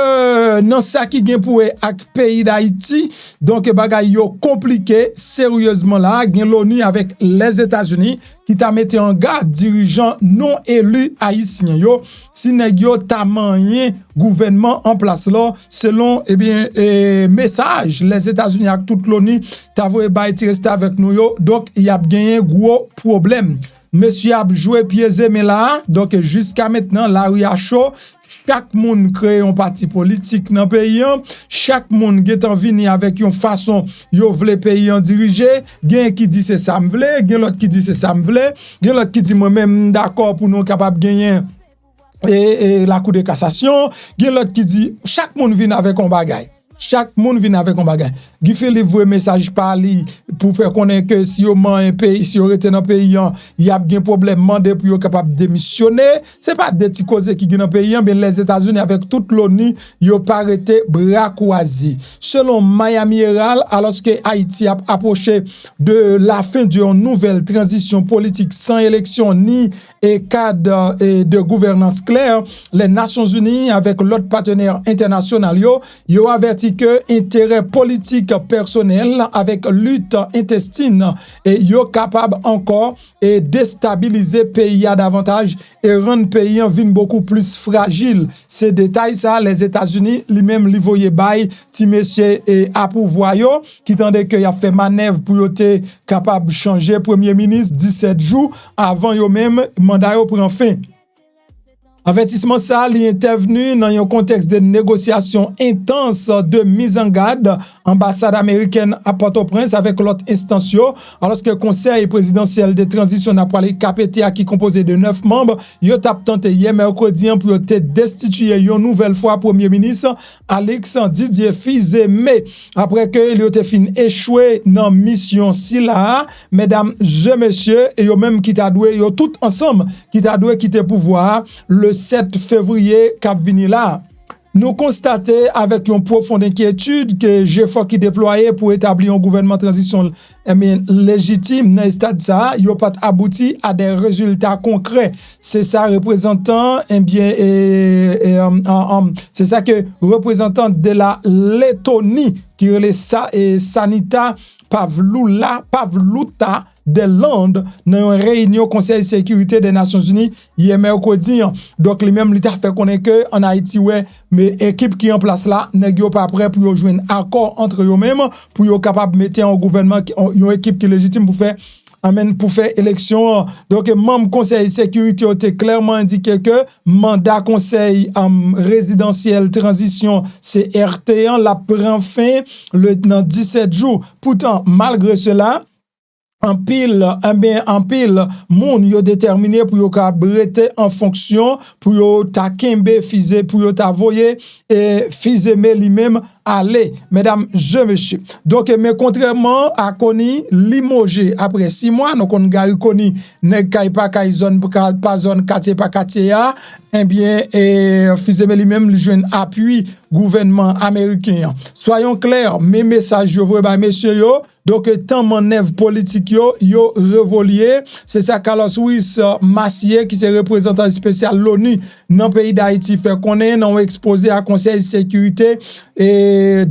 dans ça qui gagne pour avec pays d'Haïti, donc bagay yo compliqué sérieusement là, gagne l'ONU avec les États-Unis qui t'a mis en garde dirigeants non élus haïtiens yo, si nèg yo t'a manien gouvernement en place là selon message les États-Unis avec toute l'ONU t'a voye bay rester avec nous yo, donc il y a gagné gros problème. Monsieur a joué pieds mais là, donc jusqu'à maintenant, la rue a chaud. Chaque monde crée un parti politique dans le pays. Chaque monde est en vini avec une façon, yo vle pays en diriger. Gen qui dit c'est ça me vle, gen l'autre qui dit c'est ça me vle, gen l'autre qui dit moi-même d'accord pour nous capable gagner et la cour de cassation. Gen l'autre qui dit chaque monde vient avec un bagage. Chaque monde vient avec un bagage. Guy Philippe voit message par lui pour faire connaître que si on man un pays, si on rete dans pays, il y a un problème mandé pour capable démissionner. C'est pas des petits causes qui dans pays, mais les États-Unis avec toute l'ONU, ils ont pas arrêté bras croisés. Selon Miami Herald, alors que Haïti a approché de la fin d'une nouvelle transition politique sans élection ni cadre de gouvernance claire, les Nations Unies avec l'autre partenaire international yo averti que intérêt politique personnel avec lutte intestine et yo capable encore et déstabiliser pays à davantage et rendre pays en vie beaucoup plus fragile. Ces détails ça les États-Unis lui-même li voye bay ti monsieur et à pouvoir yo qui tendait que y a fait manœuvre pour yo te capable changer premier ministre 17 jours avant yo même mandat yo prend fin. Avertissement ça li intervenu dans un contexte de négociation intense de mise en garde ambassade américaine à Port-au-Prince avec l'autre instance alors que le conseil présidentiel de transition n'a pas les KPTA qui composé de 9 membres yo tap tenté hier mercredi pour te destituer une nouvelle fois premier ministre Alexandre Didier Fizé mais après que il était fin échoué dans mission si là mesdames et messieurs et yo même qui t'a doué yo tout ensemble qui t'a doué quitter pouvoir le 7 février cap vini là. Nous constatons avec une profonde inquiétude que GFOR qui déployé pour établir un gouvernement de transition légitime dans le stade ça, il n'a pas abouti à des résultats concrets. C'est ça représentant c'est ça que représentant de la Lettonie qui relève ça et Sanita Pavluta des Landes dans une réunion Conseil de sécurité des Nations Unies hier mercredi. Donc les mêmes l'État fait connaître que en Haïti ouais mais équipe qui en place là nèg yo pas prêt pour joindre accord entre eux mêmes pour yo capable mettre en gouvernement une équipe qui est légitime pour faire élection. Donc, membre conseil de sécurité ont clairement indiqué que mandat conseil résidentiel transition CRT1 la prend fin dans 17 jours. Pourtant, malgré cela, en pile moun yo déterminé pour yo ka brete en fonction pour yo ta kembe fize pour yo ta voyer et fize me lui-même aller mesdames je monsieur donc mais contrairement à Koni limogé après 6 mois donc on gari Koni nèg kay pa kay zone pas zone quartier pas quartier a eh bien fize me lui-même li joine appui gouvernement américain soyons clairs mes messages yo vrai ba monsieur yo donc tant manœuvre politique yo révolié c'est ça Carlos Ruiz Massier qui est représentant spécial l'ONU dans le pays d'Haïti fait connaître dans exposé à Conseil de sécurité et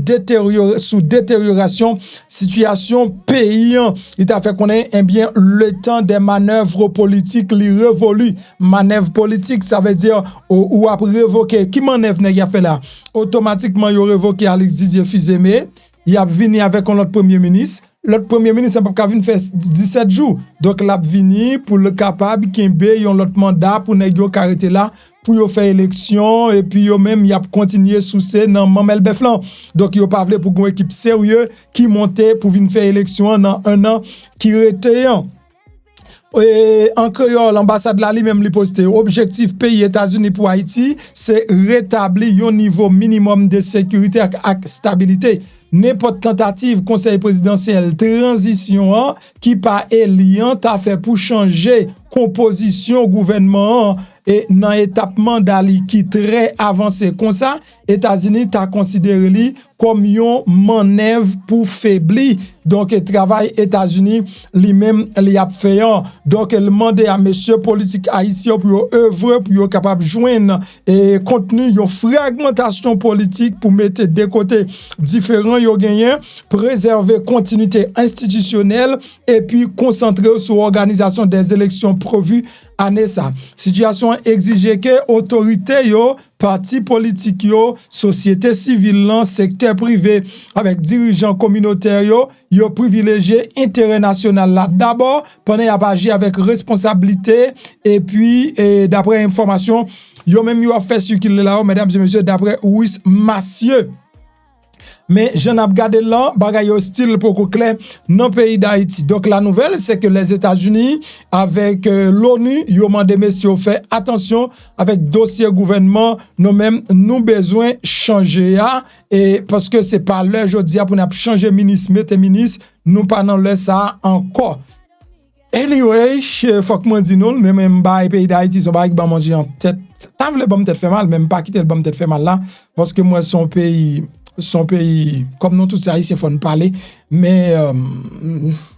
sous détérioration situation pays il a fait connaître eh bien le temps des manœuvres politiques li révolu manœuvre politique ça veut dire ou après révoquer qui manœuvre n'a fait là automatiquement yo révoqué Alex Didier Fils-Aimé il a venu avec l'autre premier ministre. L'autre premier ministre n'a pas venir faire 17 jours. Donc, il a venu pour le capable qui a l'autre mandat pour négocier arrêter là pour faire élection et puis même il a continué sous ces dans Mamel Beflan. Donc, il a pas voulu pour une équipe sérieuse qui montait pour venir faire élection dans un an qui était et en créole, l'ambassade là lui-même lui posté objectif pays États-Unis pour Haïti, c'est rétablir un niveau minimum de sécurité et stabilité. N'importe tentative conseil présidentiel transition qui pas éliant a fait pour changer composition gouvernement et dans étape mandat qui très avancé comme ça États-Unis t'a considéré li comme une manœuvre pour faiblir donc travail États-Unis lui-même li a fait donc il demande à monsieur politique haïtien pour œuvrer pour capable joindre et contenu une fragmentation politique pour mettre des côtés différents yo gagner préserver continuité institutionnelle et puis concentrer sur l'organisation des élections prévues année ça situation exige que autorité yo parti politique yo société civile lan secteur privé avec dirigeants communautaires yo privilégié intérêt national là d'abord pendant y a agi avec responsabilité et puis d'après information yo même yo a fait circuler là mesdames et messieurs d'après Ruiz Massier. Mais je n'ai regardé là, bagay hostile pour clair dans le pays d'Haïti. Donc la nouvelle, c'est que les États-Unis, avec l'ONU, ils ont demandé messieurs fait attention avec dossier gouvernement, nous-mêmes, nous besoin changer et parce que c'est pas l'heure aujourd'hui pour nous changer ministre, mettre ministre, nous pas dans le ça encore. Anyway, faut que moi dis non, mais même le pays d'Haïti, son bagay manger en tête. T'as voulu bon tête fait mal, même pas quitter le bon tête fait mal là, parce que moi son pays, comme nous tous haïtiens faut nous parler, mais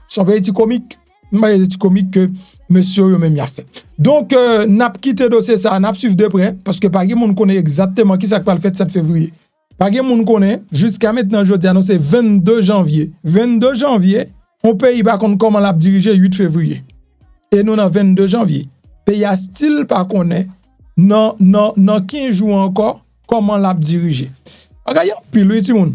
son pays est comique, que monsieur yo même y a fait. Donc n'a quitté dossier ça, n'a suivre de près parce que pas monde connaît exactement qui ça va le fait 7 février. Pas monde connaît jusqu'à maintenant je dis annoncé 22 janvier. 22 janvier, on pays pas comment l'a diriger 8 février. Et nous dans 22 janvier. Pays a style pas connaît non 15 jours encore comment l'a diriger. Regardez, puis lui, Timoun.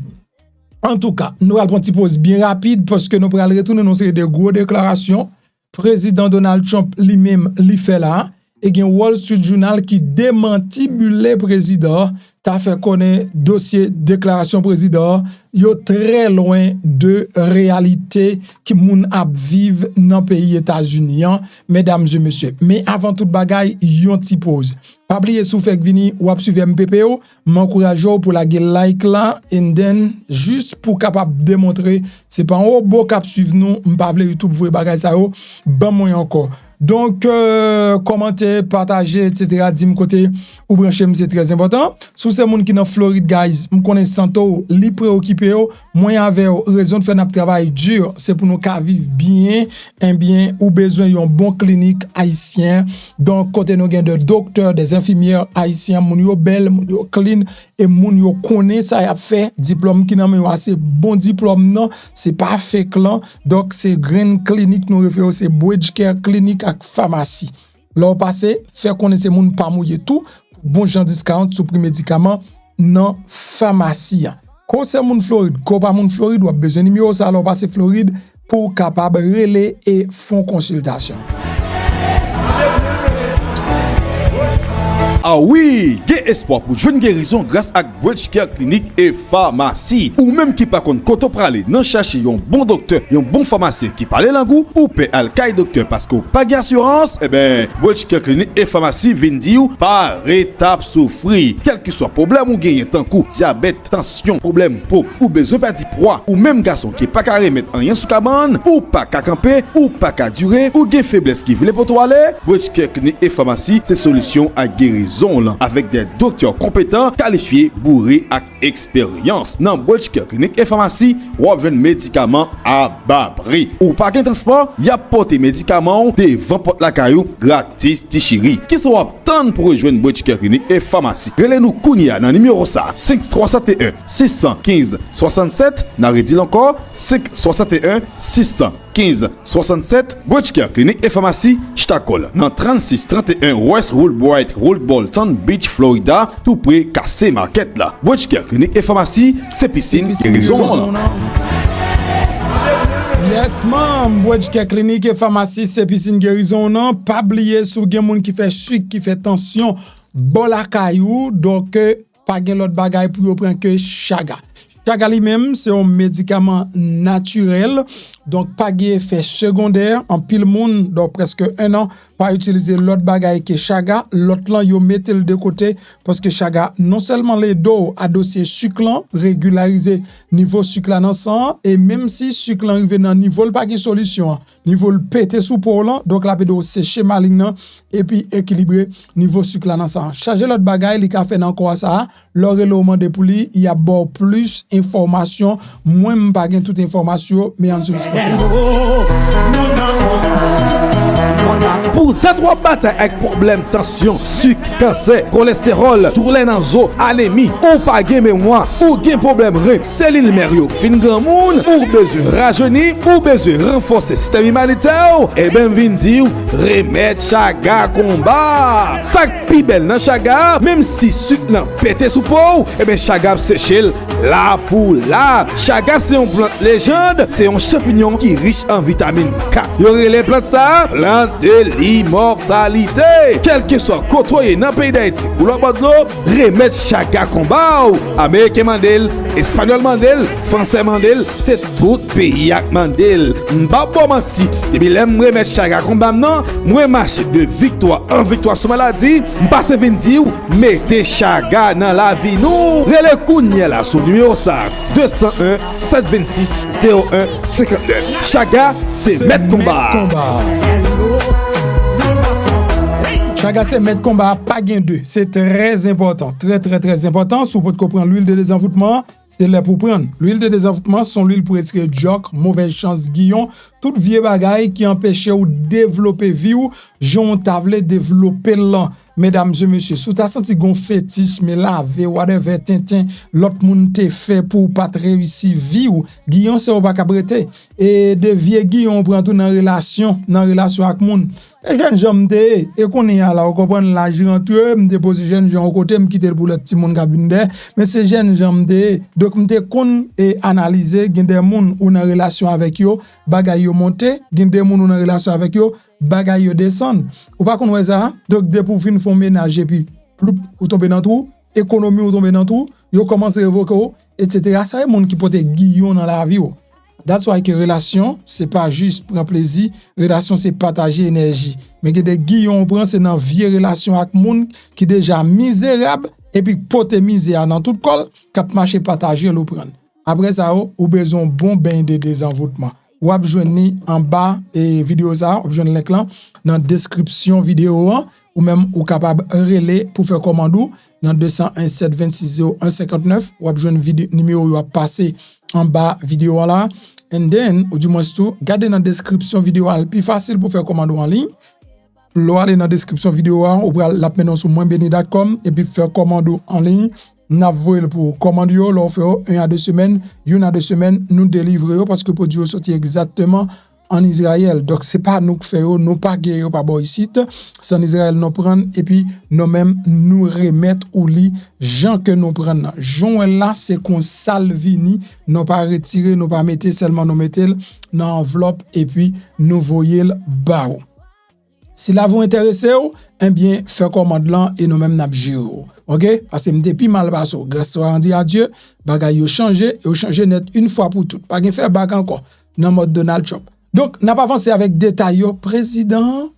En tout cas, nous allons prendre une petite pause bien rapide parce que nous allons retourner dans des grosses déclarations. Président Donald Trump lui-même lui fait là. Et il y a Wall Street Journal qui démentit le président. T'as fait connaître dossier déclaration président. Yo très loin de réalité qui moun ap vive dans pays États-Unis, mesdames et messieurs. Mais avant toute bagaille, yon ti pause. Pas oublier sou fek vini ou ap suivre MPPO, m'encourage pour la like là and then juste pour capable démontrer c'est pas un beau cap suivre nous, m'pa vle YouTube voye bagaille ça yo, ban moi encore. Donc commentez, partagez etc. Dim côté ou branchez c'est très important. Sous c'est moun qui dans Floride guys, m connais santo, li préoccupé yo, moi avec raison de faire notre travail dur, c'est pour nous ka vivre bien, ou besoin yon bon clinique haïtien. Donc côté nous gen de docteurs, des infirmières haïtiens, moun yo belle, moun yo clean et moun yo connaît ça y a fait diplôme qui nan yo assez bon diplôme non, c'est pas fake là. Donc c'est green clinique nous référons c'est Bridge Care clinique ak pharmacie. Là passé faire connaître moun pas mouiller tout bon gens discount sur prix médicament dans pharmacie. Quand c'est moun Floride, quand pas moun Floride ou besoin numéro ça alors passer Floride pour capable relais et font consultation.
Ah oui, il y a espoir pour jeune guérison grâce à Bridge Care Clinique et pharmacie. Ou même qui pas contre quand on prale, non chercher un bon docteur, un bon pharmacien qui parle langue ou paie al kay docteur parce qu'on pas d'assurance, eh ben Bridge Care Clinique et pharmacie viennent dire par étape souffrir. Quel que soit problème ou gagne tant coup, diabète, tension, problème peau ou besoin pas poids ou même garçon qui pas carré mettre rien sous cabane ou pas qu'à camper ou pas qu'à durer ou gain faiblesse qui voulait pour toi aller, Bridge Care Clinique et pharmacie c'est solution à guérison avec des docteurs compétents, qualifiés, bourrés et expérience. Dans Bridge Care Clinique et pharmacie, ou avez médicaments à bas prix. Ou pas qu'un transport, y a porté médicaments devant porte la caillou gratis tichiri. Qui soit tant pour rejoindre Bridge Care Clinique et pharmacie. Relez-nous Kounia dans numéro ça 5371 615 67. N'a redit encore 561 615 67. Bridge Care Clinique et pharmacie Ch'takol dans 3631 West Woolbright Road Bolton Beach Florida tout près Cassé Market là. Bridge Care Clinique et pharmacie c'est piscine guérison.
Yes man, Bridge Care Clinique et pharmacie c'est piscine guérison non. Pas oublier sou gen moun qui fait sucre, qui fait tension, bol la caillou, donc pas gen l'autre bagay pour prendre que chaga. Chaga lui-même, c'est un médicament naturel, donc pas de effet secondaire. En pile monde, donc presque 1 an, pas utiliser l'autre bagaille que chaga, l'autre là, yo mettez le de côté, parce que chaga, non seulement les dos à dossier sucre, régulariser niveau sucre dans sang, et même si sucre arrive dans niveau, pas de solution, niveau le pété sous peau, donc la pédo sécher maligne, et puis équilibrer niveau sucre dans sang. Charger l'autre bagaille, il a fait encore ça, l'oreillement de poulie, il y a beaucoup plus information, moi pas gain toute information mais en dessous.
Pour ta trois batailles avec problème tension, sucre, cancer, cholestérol, tourner dans zo, anémie, ou pas gain mémoire, ou gain problème rein, cellule mério, fin grand monde, ou besoin rajeunir, ou besoin renforcer système immunitaire, et ben vin dire remède chaga combat. Ça pi belle dans chaga, même si sucre nan pété sous peau, et ben chaga séché là pour là. Chaga c'est une plante légende, c'est un champignon qui est riche en vitamine K. Yo les plantes ça, plante de l'immortalité. Quel que soit côtoyé dans le pays d'Haïti ou l'autre de l'eau, remède chaga combat. Américain mandel, espagnol mandel, français mandel, c'est tout pays ak mandel. M'pa bon menti, depuis l'aime remède chaga combat non, moi marche de victoire en victoire sur maladie, m'passe vinn dire mettez chaga dans la vie nous. Relé Kounia là sur numéro ça 201 726 01 59. Chaga c'est mettre combat.
Chaga c'est mettre combat, pas gain deux. C'est très important, très important. Si vous pouvez comprendre l'huile de désenvoûtement, c'est là pour prendre. L'huile de désenvoûtement, son l'huile pour retirer jock, mauvaise chance, guillon, toute vieille bagaille qui empêche ou développer vie ou j'en table développer l'an. Mesdames et messieurs, si tu as senti gon fétiche, mais laver, whatever, tintin, l'autre monde te fait pour pas réussir vie ou guillon c'est ou pas cabrete. Et de vieux guillon prend tout dans relation avec monde. Et jeune j'aime et qu'on est là, on comprend l'argent entre eux, me dépose jeune gens côté, me quitter pour le petit monde cabine mais c'est jeune j'aime donc me kon et analyser gen des monde ou dans relation avec yo, bagay yo monter, gen des monde ou dans relation avec yo, bagay yo descend. Ou pas qu'on ça, donc de pour fin font ménage et puis ploup ou tomber dans trou, économie ou tomber dans trou, yo commence à révoquer etc. Ça est monde qui porte guillon dans la vie. That's why que relation c'est pas juste prendre plaisir, relation c'est partager énergie. Mais que des guillons prend c'est dans vieille relation avec monde qui déjà misérable et puis porte misère dans tout col cap marcher partager le prendre. Après ça ou besoin bon bain de désenvoûtement. Ou ap joindre en bas et vidéo ça, ou joindre link là dans description vidéo ou même ou capable relais pour faire commando dans 201 726 01 59 ou joindre vidéo numéro va passer en bas vidéo là and then ou du moins tout gardez dans description vidéo là plus facile pour faire commando en ligne. L'on aller dans description vidéo ou pour la mettre sur moinbeni.com et puis faire commando en ligne. N'a voulu pour commander l'on fait 1 à 2 semaines, une à 2 semaines nous délivrer parce que produit sorti exactement en Israël. Donc c'est pas nous qui faisons, nous pas guérir par boy site, c'est en Israël nous prendre et puis nous même nous remettre ou li gens que nous prendre. Joël là c'est qu'on salvini, nous pas retirer, nous pas mettre seulement nous mettre dans enveloppe et puis nous voyer barreau. Si la vous intéresse, eh bien, faites commande là et nous-mêmes n'a giro. OK? Parce que depuis mal passé, grâce à Dieu, bagay yo changé et yo changé net une fois pour toutes. Pas gen faire bag encore dans mode Donald Trump. Donc, n'a pas avancé avec détail yo président.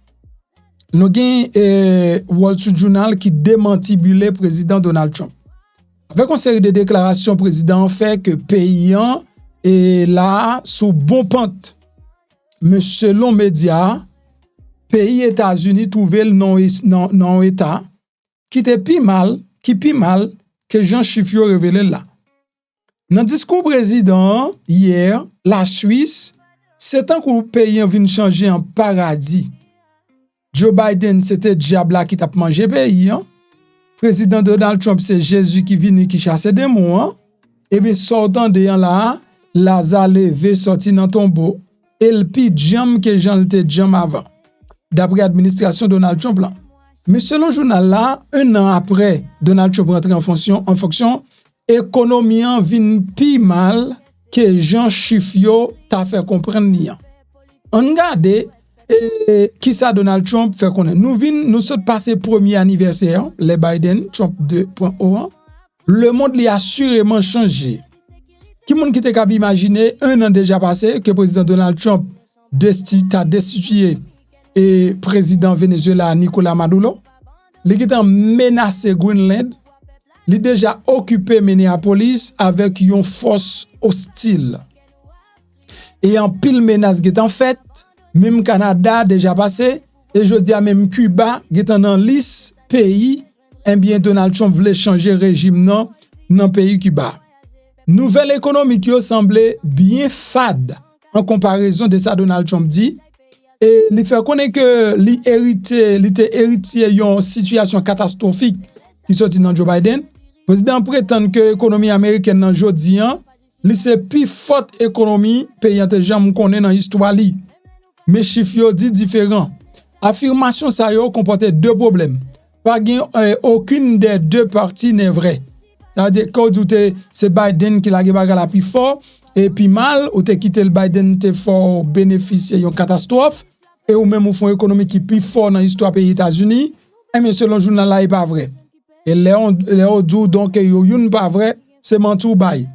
Nous gen Wall Street Journal qui démantibule président Donald Trump. Avec une série de déclarations président fait que paysan est là sous bon pente. Mais selon médias pays États-Unis trouvé le non état qui était pi mal que Jean Chiffio révélé là. Dans discours président hier, la Suisse, c'est un coup pays vient changer en paradis. Joe Biden c'était diable là qui t'a mangé pays hein. Président Donald Trump c'est Jésus qui vient qui chasse des démons hein. Et bien sortant de là, Lazare levé sorti dans tombeau et le pi jam que Jean était jam avant. D'après l'administration Donald Trump là. Mais selon le journal là, 1 an après Donald Trump rentré en fonction, économie en vin pi mal que Jean Chiffio t'a fait comprendre ni. On regarde qui ça Donald Trump fait connaître. Nous sommes passé premier anniversaire, les Biden, Trump 2.0. Le monde li a assurément changé. Qui monde qui te capable imaginer 1 an déjà passé que président Donald Trump t'a destitué et président Venezuela Nicolas Maduro, li qui t'a menacé Greenland, li déjà occupé Minneapolis avec une force hostile. Et en pile menace qui est en fait, même Canada déjà passé, et je dis à même Cuba qui est en liste pays, et bien Donald Trump voulait changer régime dans pays Cuba. Nouvelle économique qui semblait bien fade en comparaison de ça Donald Trump dit. Et il fait connaître que héritier une situation catastrophique qui sorti dans Joe Biden. Le président prétend que l'économie américaine dans jodi an, li c'est plus forte économie pays jamais connaît dans l'histoire li. Mais chiffre dit différent. Affirmation ça yo comportait 2 problèmes. Pas aucune des 2 parties n'est vrai. Ça veut dire que c'est Biden qui la bagarre la plus fort et puis mal ou te quitté le Biden te fort bénéficier d'une catastrophe et ou même au fond économique qui plus fort dans l'histoire pays États-Unis et mais selon journal là est pas vrai. Et Léon dit donc yon pas vrai, c'est mentou bay.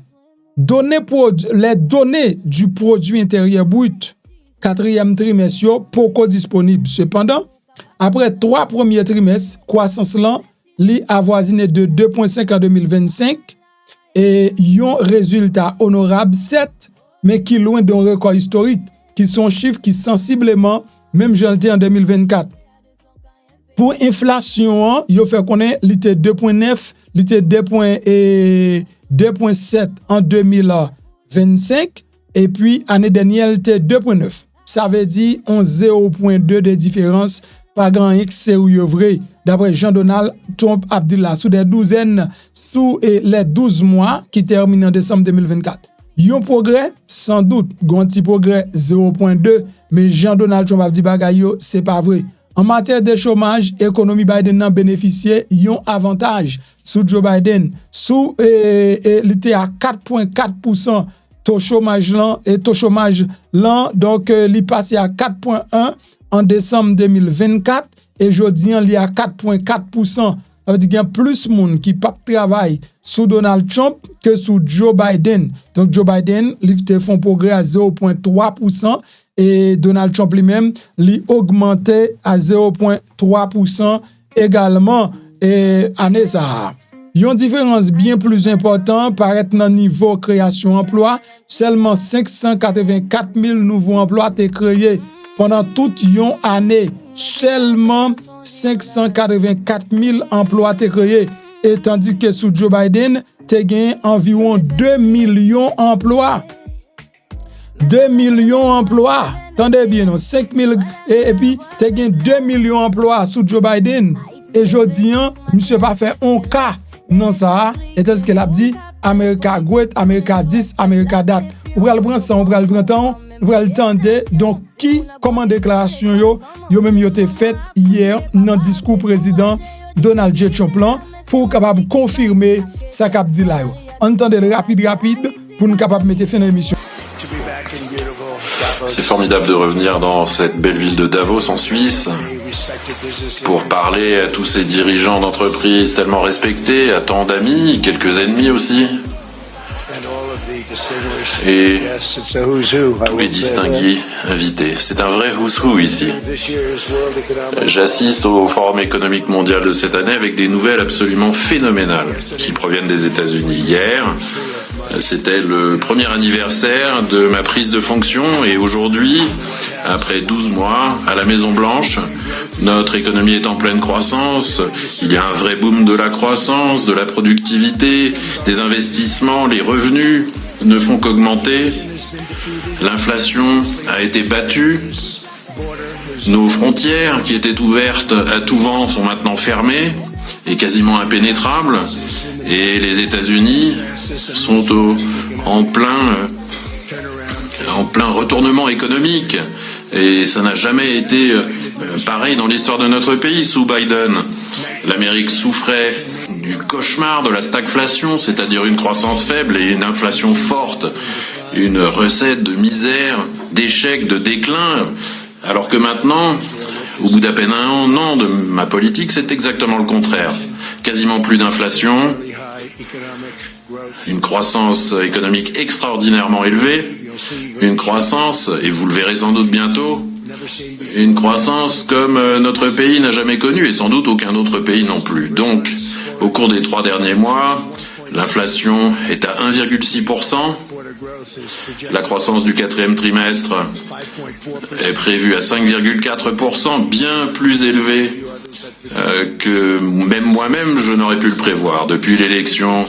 Les données du produit intérieur brut 4e trimestre pourquoi disponible. Cependant, après 3 premiers trimestres, croissance là li avoisiné de 2.5 en 2025 et yon résultat honorable 7 mais qui loin d'un record historique qui sont chiffres qui sensiblement même janté en 2024. Pour inflation, yo fait connaître li était 2.9, li était 2.7 en 2025 et puis année dernière il était 2.9. Ça veut dire on 0.2 de différence, pas grand excès ou vrai. D'après Jean-Donald Trump Abdullah sous des douzaines sous les 12 mois qui terminent en décembre 2024. Yon progrès sans doute, gon petit progrès 0.2 mais Jean-Donald Trump a dit bagay yo c'est pas vrai. En matière de chômage, économie Biden n'a bénéficié yon avantage sous Joe Biden sous il était à 4.4% taux chômage là donc il passé à 4.1 en décembre 2024 et jodi il y a 4.4%. Ça veut dire qu'il y a plus de monde qui pas travail sous Donald Trump que sous Joe Biden. Donc Joe Biden il fait progrès à 0.3% et Donald Trump lui-même lui augmenté à 0.3% également et année ça. Une différence bien plus importante paraît dans niveau création emploi, seulement 584 000 nouveaux emplois été créés pendant toute une année. Seulement 584 000 emplois te créés. Et tandis que sous Joe Biden, te gagné environ 2 millions d'emplois. 2 millions d'emplois. Tendez bien, non? 5 000 et puis te gagné 2 millions d'emplois sous Joe Biden. Et jodi, monsieur pas fait un cas non ça. Et est-ce qu'elle a dit America great, America 10, America that. Ou elle prend ça, ou elle prend temps, ou elle tendait. Donc qui comment déclaration yo même yo te fait hier dans discours président Donald J. Trump pour capable confirmer ça qu'a dit là yo. Entendez rapide pour nous capable mettre fin à l'émission.
C'est formidable de revenir dans cette belle ville de Davos en Suisse pour parler à tous ces dirigeants d'entreprises tellement respectés, à tant d'amis, quelques ennemis aussi, et tous les distingués invités. C'est un vrai who's who ici. J'assiste au Forum économique mondial de cette année avec des nouvelles absolument phénoménales qui proviennent des États-Unis. Hier, c'était le premier anniversaire de ma prise de fonction et aujourd'hui, après 12 mois à la Maison-Blanche, notre économie est en pleine croissance. Il y a un vrai boom de la croissance, de la productivité, des investissements, les revenus ne font qu'augmenter. L'inflation a été battue. Nos frontières, qui étaient ouvertes à tout vent, sont maintenant fermées et quasiment impénétrables. Et les États-Unis sont en plein retournement économique. Et ça n'a jamais été pareil dans l'histoire de notre pays sous Biden. L'Amérique souffrait du cauchemar de la stagflation, c'est-à-dire une croissance faible et une inflation forte, une recette de misère, d'échec, de déclin, alors que maintenant, au bout d'à peine un an de ma politique, c'est exactement le contraire. Quasiment plus d'inflation, une croissance économique extraordinairement élevée, une croissance, et vous le verrez sans doute bientôt, une croissance comme notre pays n'a jamais connue et sans doute aucun autre pays non plus. Donc, au cours des 3 derniers mois, l'inflation est à 1,6%. La croissance du 4e trimestre est prévue à 5,4%, bien plus élevée que même moi-même je n'aurais pu le prévoir. Depuis l'élection,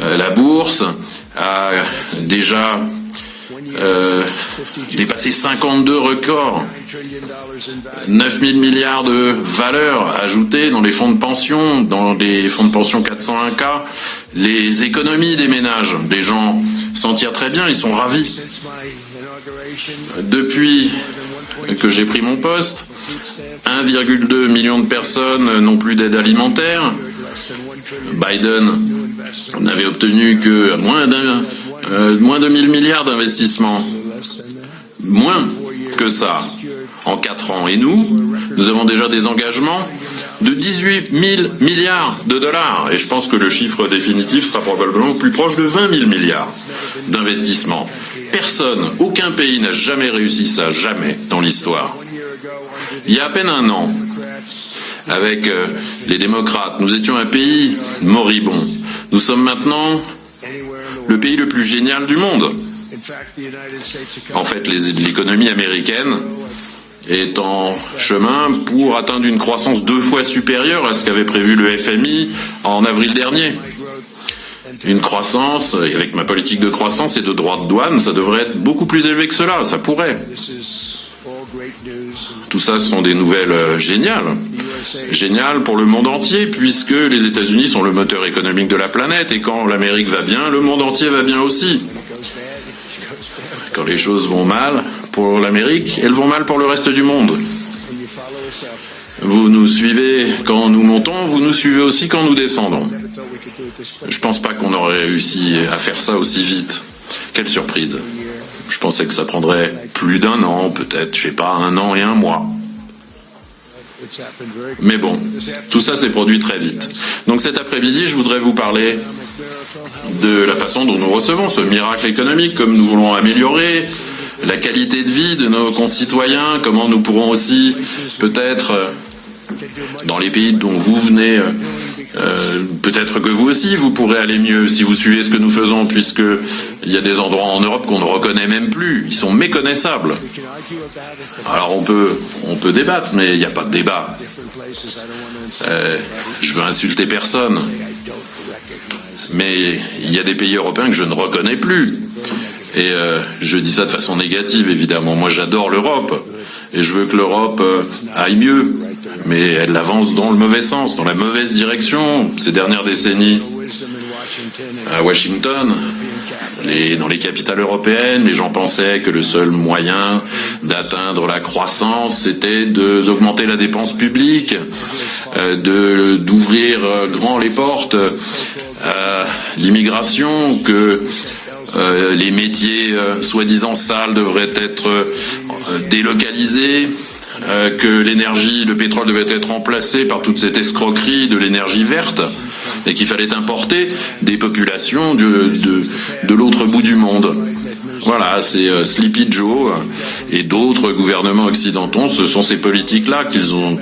la bourse a déjà dépassé 52 records, 9 000 milliards de valeurs ajoutées dans les fonds de pension, 401K, les économies des ménages, des gens s'en tirent très bien, ils sont ravis. Depuis que j'ai pris mon poste, 1,2 million de personnes n'ont plus d'aide alimentaire. Biden n'avait obtenu que moins de 1000 milliards d'investissements. Moins que ça en 4 ans. Et nous avons déjà des engagements de 18 000 milliards de dollars. Et je pense que le chiffre définitif sera probablement plus proche de 20 000 milliards d'investissements. Personne, aucun pays n'a jamais réussi ça, jamais dans l'histoire. Il y a à peine un an, avec les démocrates, nous étions un pays moribond. Nous sommes maintenant le pays le plus génial du monde. En fait, l'économie américaine est en chemin pour atteindre une croissance 2 fois supérieure à ce qu'avait prévu le FMI en avril dernier. Une croissance, et avec ma politique de croissance et de droits de douane, ça devrait être beaucoup plus élevé que cela, ça pourrait. Tout ça sont des nouvelles géniales. Géniales pour le monde entier, puisque les États-Unis sont le moteur économique de la planète, et quand l'Amérique va bien, le monde entier va bien aussi. Quand les choses vont mal pour l'Amérique, elles vont mal pour le reste du monde. Vous nous suivez quand nous montons, vous nous suivez aussi quand nous descendons. Je pense pas qu'on aurait réussi à faire ça aussi vite. Quelle surprise. Je pensais que ça prendrait plus d'1 an, peut-être, je sais pas, 1 an et 1 mois. Mais bon, tout ça s'est produit très vite. Donc cet après-midi, je voudrais vous parler de la façon dont nous recevons ce miracle économique, comme nous voulons améliorer la qualité de vie de nos concitoyens, comment nous pourrons aussi, peut-être, dans les pays dont vous venez Peut-être que vous aussi, vous pourrez aller mieux si vous suivez ce que nous faisons, puisque il y a des endroits en Europe qu'on ne reconnaît même plus. Ils sont méconnaissables. Alors on peut débattre, mais il n'y a pas de débat. Je veux insulter personne. Mais il y a des pays européens que je ne reconnais plus. Et je dis ça de façon négative, évidemment. Moi, j'adore l'Europe. Et je veux que l'Europe aille mieux. Mais elle avance dans le mauvais sens, dans la mauvaise direction. Ces dernières décennies, à Washington, dans les capitales européennes, les gens pensaient que le seul moyen d'atteindre la croissance, c'était d'augmenter la dépense publique, d'ouvrir grand les portes à l'immigration, que les métiers soi-disant sales devraient être délocalisés, que l'énergie, le pétrole devait être remplacé par toute cette escroquerie de l'énergie verte, et qu'il fallait importer des populations de l'autre bout du monde. Voilà, c'est Sleepy Joe et d'autres gouvernements occidentaux, ce sont ces politiques-là qu'ils ont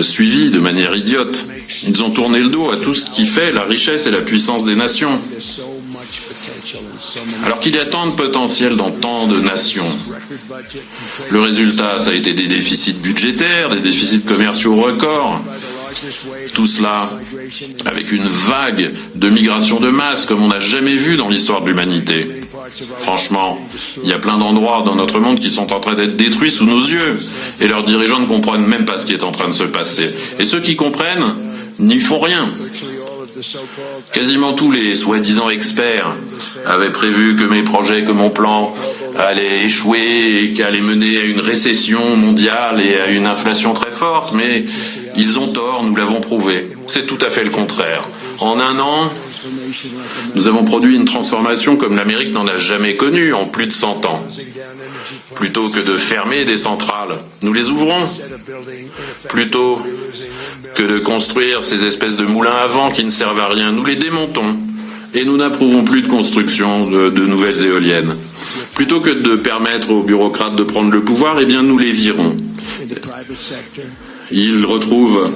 suivies de manière idiote. Ils ont tourné le dos à tout ce qui fait la richesse et la puissance des nations. Alors qu'il y a tant de potentiel dans tant de nations, le résultat, ça a été des déficits budgétaires, des déficits commerciaux records. Tout cela avec une vague de migration de masse comme on n'a jamais vu dans l'histoire de l'humanité. Franchement, il y a plein d'endroits dans notre monde qui sont en train d'être détruits sous nos yeux, et leurs dirigeants ne comprennent même pas ce qui est en train de se passer. Et ceux qui comprennent n'y font rien. Quasiment tous les soi-disant experts avaient prévu que mes projets, que mon plan allait échouer et qu'allait mener à une récession mondiale et à une inflation très forte, mais ils ont tort, nous l'avons prouvé. C'est tout à fait le contraire. En un an, nous avons produit une transformation comme l'Amérique n'en a jamais connue en plus de 100 ans. Plutôt que de fermer des centrales, nous les ouvrons. Plutôt que de construire ces espèces de moulins à vent qui ne servent à rien, nous les démontons. Et nous n'approuvons plus de construction de nouvelles éoliennes. Plutôt que de permettre aux bureaucrates de prendre le pouvoir, eh bien nous les virons. Ils retrouvent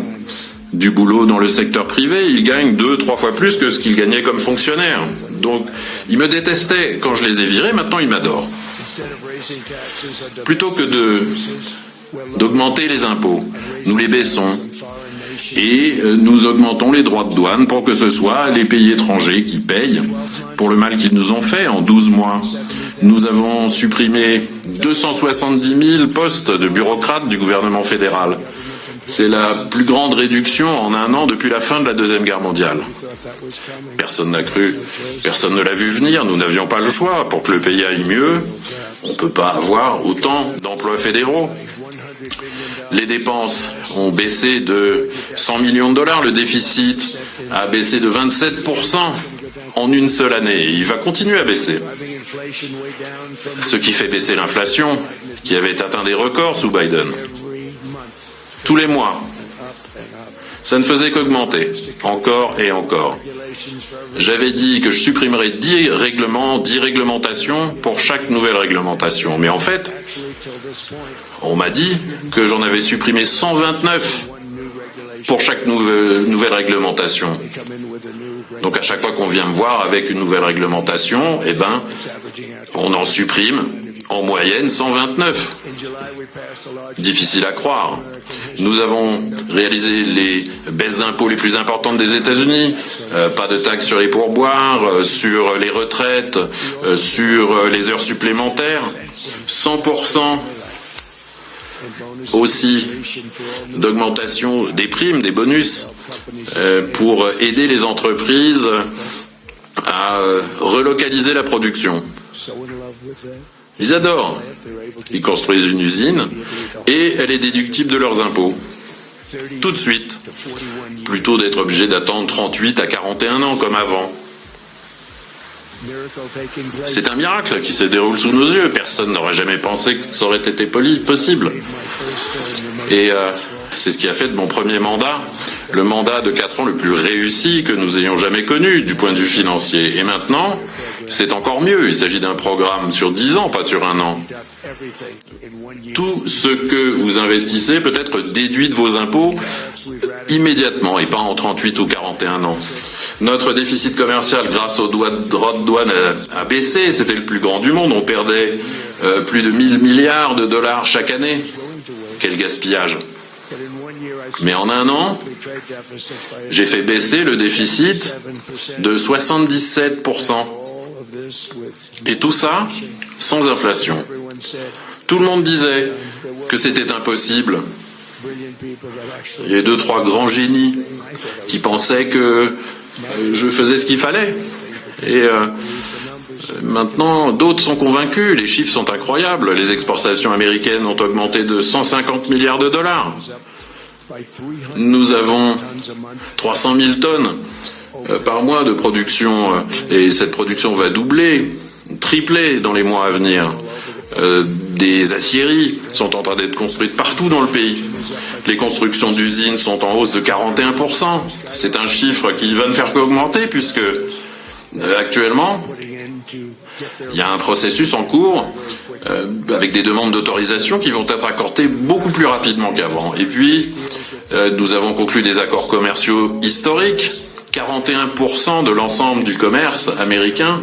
du boulot dans le secteur privé, ils gagnent 2-3 fois plus que ce qu'ils gagnaient comme fonctionnaires. Donc, ils me détestaient quand je les ai virés, maintenant ils m'adorent. Plutôt que d'augmenter les impôts, nous les baissons. Et nous augmentons les droits de douane pour que ce soit les pays étrangers qui payent pour le mal qu'ils nous ont fait en 12 mois. Nous avons supprimé 270 000 postes de bureaucrates du gouvernement fédéral. C'est la plus grande réduction en un an depuis la fin de la Deuxième Guerre mondiale. Personne n'a cru, personne ne l'a vu venir, nous n'avions pas le choix. Pour que le pays aille mieux, on ne peut pas avoir autant d'emplois fédéraux. Les dépenses ont baissé de 100 millions de dollars, le déficit a baissé de 27% en une seule année, et il va continuer à baisser. Ce qui fait baisser l'inflation, qui avait atteint des records sous Biden. Tous les mois, ça ne faisait qu'augmenter, encore et encore. J'avais dit que je supprimerais 10 règlements, 10 réglementations pour chaque nouvelle réglementation. Mais en fait, on m'a dit que j'en avais supprimé 129 pour chaque nouvelle réglementation. Donc à chaque fois qu'on vient me voir avec une nouvelle réglementation, eh ben, on en supprime en moyenne 129. Difficile à croire. Nous avons réalisé les baisses d'impôts les plus importantes des États-Unis. Pas de taxes sur les pourboires, sur les retraites, sur les heures supplémentaires. 100% aussi d'augmentation des primes, des bonus, pour aider les entreprises à relocaliser la production. Ils adorent. Ils construisent une usine et elle est déductible de leurs impôts. Tout de suite, plutôt d'être obligé d'attendre 38 à 41 ans comme avant. C'est un miracle qui se déroule sous nos yeux. Personne n'aurait jamais pensé que ça aurait été possible. Et c'est ce qui a fait de mon premier mandat le mandat de 4 ans le plus réussi que nous ayons jamais connu du point de vue financier. Et maintenant, c'est encore mieux. Il s'agit d'un programme sur 10 ans, pas sur un an. Tout ce que vous investissez peut être déduit de vos impôts immédiatement et pas en 38 ou 41 ans. Notre déficit commercial, grâce aux droits de douane, a baissé. C'était le plus grand du monde. On perdait plus de 1000 milliards de dollars chaque année. Quel gaspillage. Mais en un an, j'ai fait baisser le déficit de 77%. Et tout ça sans inflation. Tout le monde disait que c'était impossible. Il y a 2-3 grands génies qui pensaient que je faisais ce qu'il fallait. Et maintenant, d'autres sont convaincus. Les chiffres sont incroyables. Les exportations américaines ont augmenté de 150 milliards de dollars. Nous avons 300 000 tonnes par mois de production. Et cette production va doubler, tripler dans les mois à venir. Des aciéries sont en train d'être construites partout dans le pays. Les constructions d'usines sont en hausse de 41%. C'est un chiffre qui va ne faire qu'augmenter puisque actuellement, il y a un processus en cours avec des demandes d'autorisation qui vont être accordées beaucoup plus rapidement qu'avant. Et puis, nous avons conclu des accords commerciaux historiques. 41% de l'ensemble du commerce américain.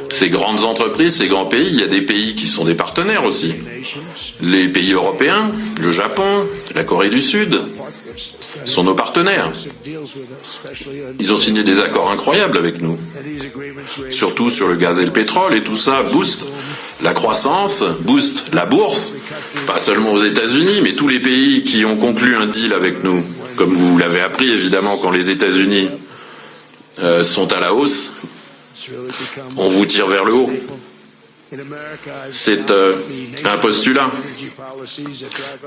Ces grandes entreprises, ces grands pays, il y a des pays qui sont des partenaires aussi. Les pays européens, le Japon, la Corée du Sud, sont nos partenaires. Ils ont signé des accords incroyables avec nous, surtout sur le gaz et le pétrole, et tout ça booste la croissance, booste la bourse, pas seulement aux États-Unis, mais tous les pays qui ont conclu un deal avec nous, comme vous l'avez appris évidemment quand les États-Unis sont à la hausse, on vous tire vers le haut. C'est un postulat.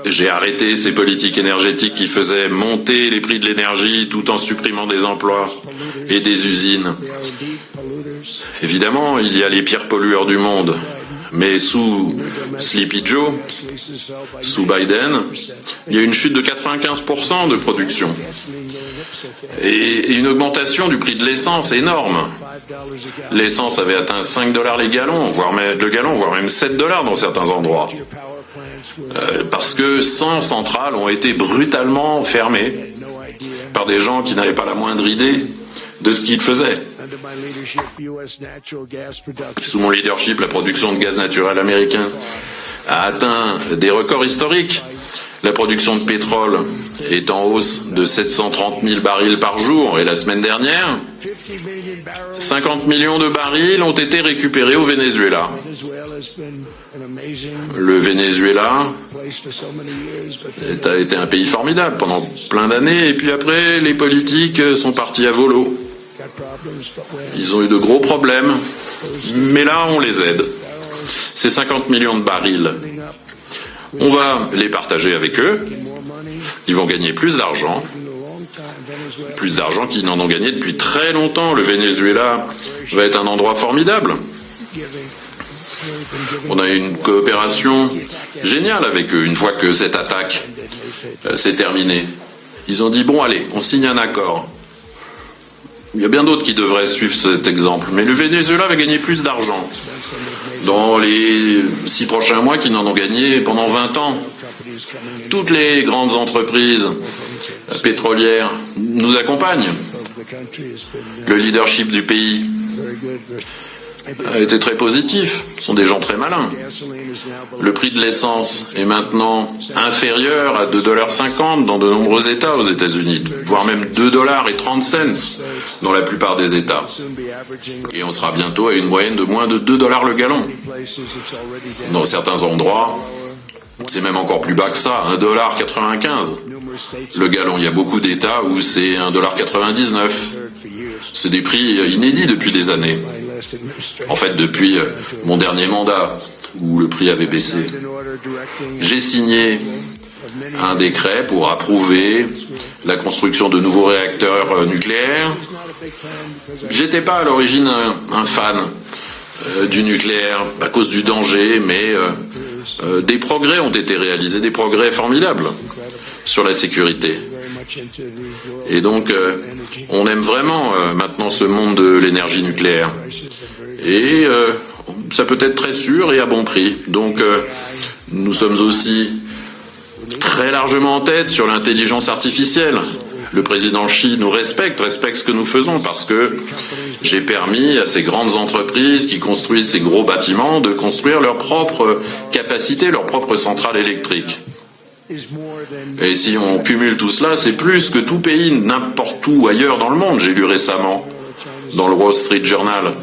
J'ai arrêté ces politiques énergétiques qui faisaient monter les prix de l'énergie tout en supprimant des emplois et des usines. Évidemment, il y a les pires pollueurs du monde. Mais sous Sleepy Joe, sous Biden, il y a une chute de 95% de production. Et une augmentation du prix de l'essence énorme. L'essence avait atteint 5 $ les gallons, voire même 7 $ dans certains endroits. Parce que 100 centrales ont été brutalement fermées par des gens qui n'avaient pas la moindre idée de ce qu'ils faisaient. Sous mon leadership, la production de gaz naturel américain a atteint des records historiques. La production de pétrole est en hausse de 730 000 barils par jour. Et la semaine dernière, 50 millions de barils ont été récupérés au Venezuela. Le Venezuela a été un pays formidable pendant plein d'années. Et puis après, les politiques sont partis à volo. Ils ont eu de gros problèmes. Mais là, on les aide. Ces 50 millions de barils, on va les partager avec eux. Ils vont gagner plus d'argent qu'ils n'en ont gagné depuis très longtemps. Le Venezuela va être un endroit formidable. On a une coopération géniale avec eux une fois que cette attaque s'est terminée. Ils ont dit, bon allez, on signe un accord. Il y a bien d'autres qui devraient suivre cet exemple. Mais le Venezuela va gagner plus d'argent dans les 6 prochains mois qu'ils n'en ont gagné pendant 20 ans. Toutes les grandes entreprises pétrolières nous accompagnent. Le leadership du pays a été très positif. Ce sont des gens très malins. Le prix de l'essence est maintenant inférieur à 2,50 $ dans de nombreux États aux États-Unis, voire même 2,30 $ dans la plupart des États. Et on sera bientôt à une moyenne de moins de 2 $ le gallon. Dans certains endroits, c'est même encore plus bas que ça, 1,95 $ le gallon. Il y a beaucoup d'États où c'est 1,99 $. C'est des prix inédits depuis des années. En fait, depuis mon dernier mandat, où le prix avait baissé. J'ai signé un décret pour approuver la construction de nouveaux réacteurs nucléaires. J'étais pas à l'origine un fan du nucléaire à cause du danger, mais des progrès ont été réalisés, des progrès formidables sur la sécurité. Et donc, on aime vraiment maintenant ce monde de l'énergie nucléaire. Et ça peut être très sûr et à bon prix. Donc, nous sommes aussi très largement en tête sur l'intelligence artificielle, le président Xi nous respecte ce que nous faisons, parce que j'ai permis à ces grandes entreprises qui construisent ces gros bâtiments de construire leur propre capacité, leur propre centrale électrique. Et si on cumule tout cela, c'est plus que tout pays, n'importe où ailleurs dans le monde. J'ai lu récemment dans le Wall Street Journal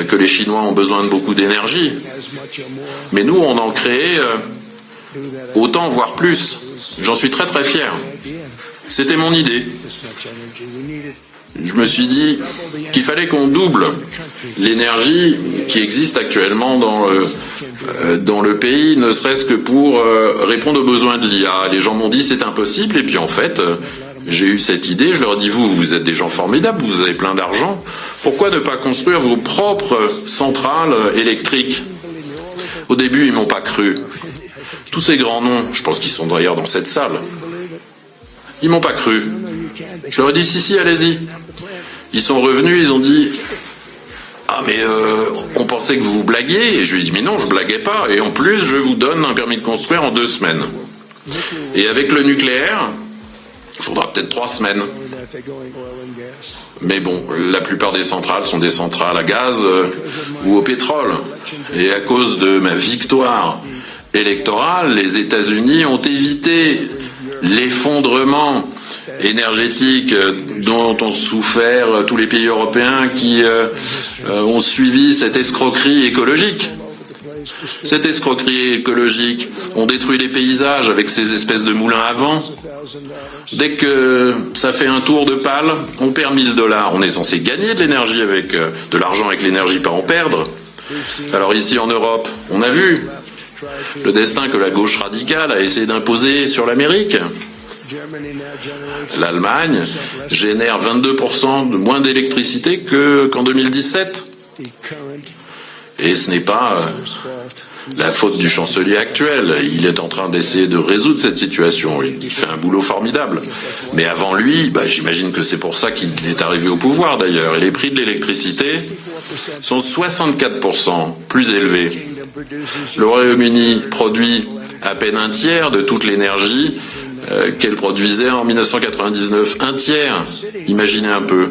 que les Chinois ont besoin de beaucoup d'énergie. Mais nous, on en crée autant, voire plus. J'en suis très très fier. C'était mon idée. Je me suis dit qu'il fallait qu'on double l'énergie qui existe actuellement dans le pays, ne serait-ce que pour répondre aux besoins de l'IA. Les gens m'ont dit c'est impossible, et puis en fait, j'ai eu cette idée, je leur ai dit vous êtes des gens formidables, vous avez plein d'argent, pourquoi ne pas construire vos propres centrales électriques? Au début, ils m'ont pas cru. Tous ces grands noms, je pense qu'ils sont d'ailleurs dans cette salle, ils m'ont pas cru. Je leur ai dit si, allez-y. Ils sont revenus, ils ont dit ah mais on pensait que vous blaguiez. Et je lui ai dit mais non, je blaguais pas. Et en plus, je vous donne un permis de construire en 2 semaines. Et avec le nucléaire, il faudra peut-être 3 semaines. Mais bon, la plupart des centrales sont des centrales à gaz ou au pétrole. Et à cause de ma victoire électorale, les États-Unis ont évité l'effondrement énergétique dont ont souffert tous les pays européens qui ont suivi cette escroquerie écologique. Cette escroquerie écologique, on détruit les paysages avec ces espèces de moulins à vent. Dès que ça fait un tour de pale, on perd $1000. On est censé gagner de l'énergie avec de l'argent avec l'énergie, pas en perdre. Alors ici en Europe, on a vu le destin que la gauche radicale a essayé d'imposer sur l'Amérique. L'Allemagne génère 22% de moins d'électricité qu'en 2017. Et ce n'est pas la faute du chancelier actuel. Il est en train d'essayer de résoudre cette situation. Il fait un boulot formidable. Mais avant lui, j'imagine que c'est pour ça qu'il est arrivé au pouvoir d'ailleurs. Et les prix de l'électricité sont 64% plus élevés. Le Royaume-Uni produit à peine un tiers de toute l'énergie qu'elle produisait en 1999. Un tiers, imaginez un peu.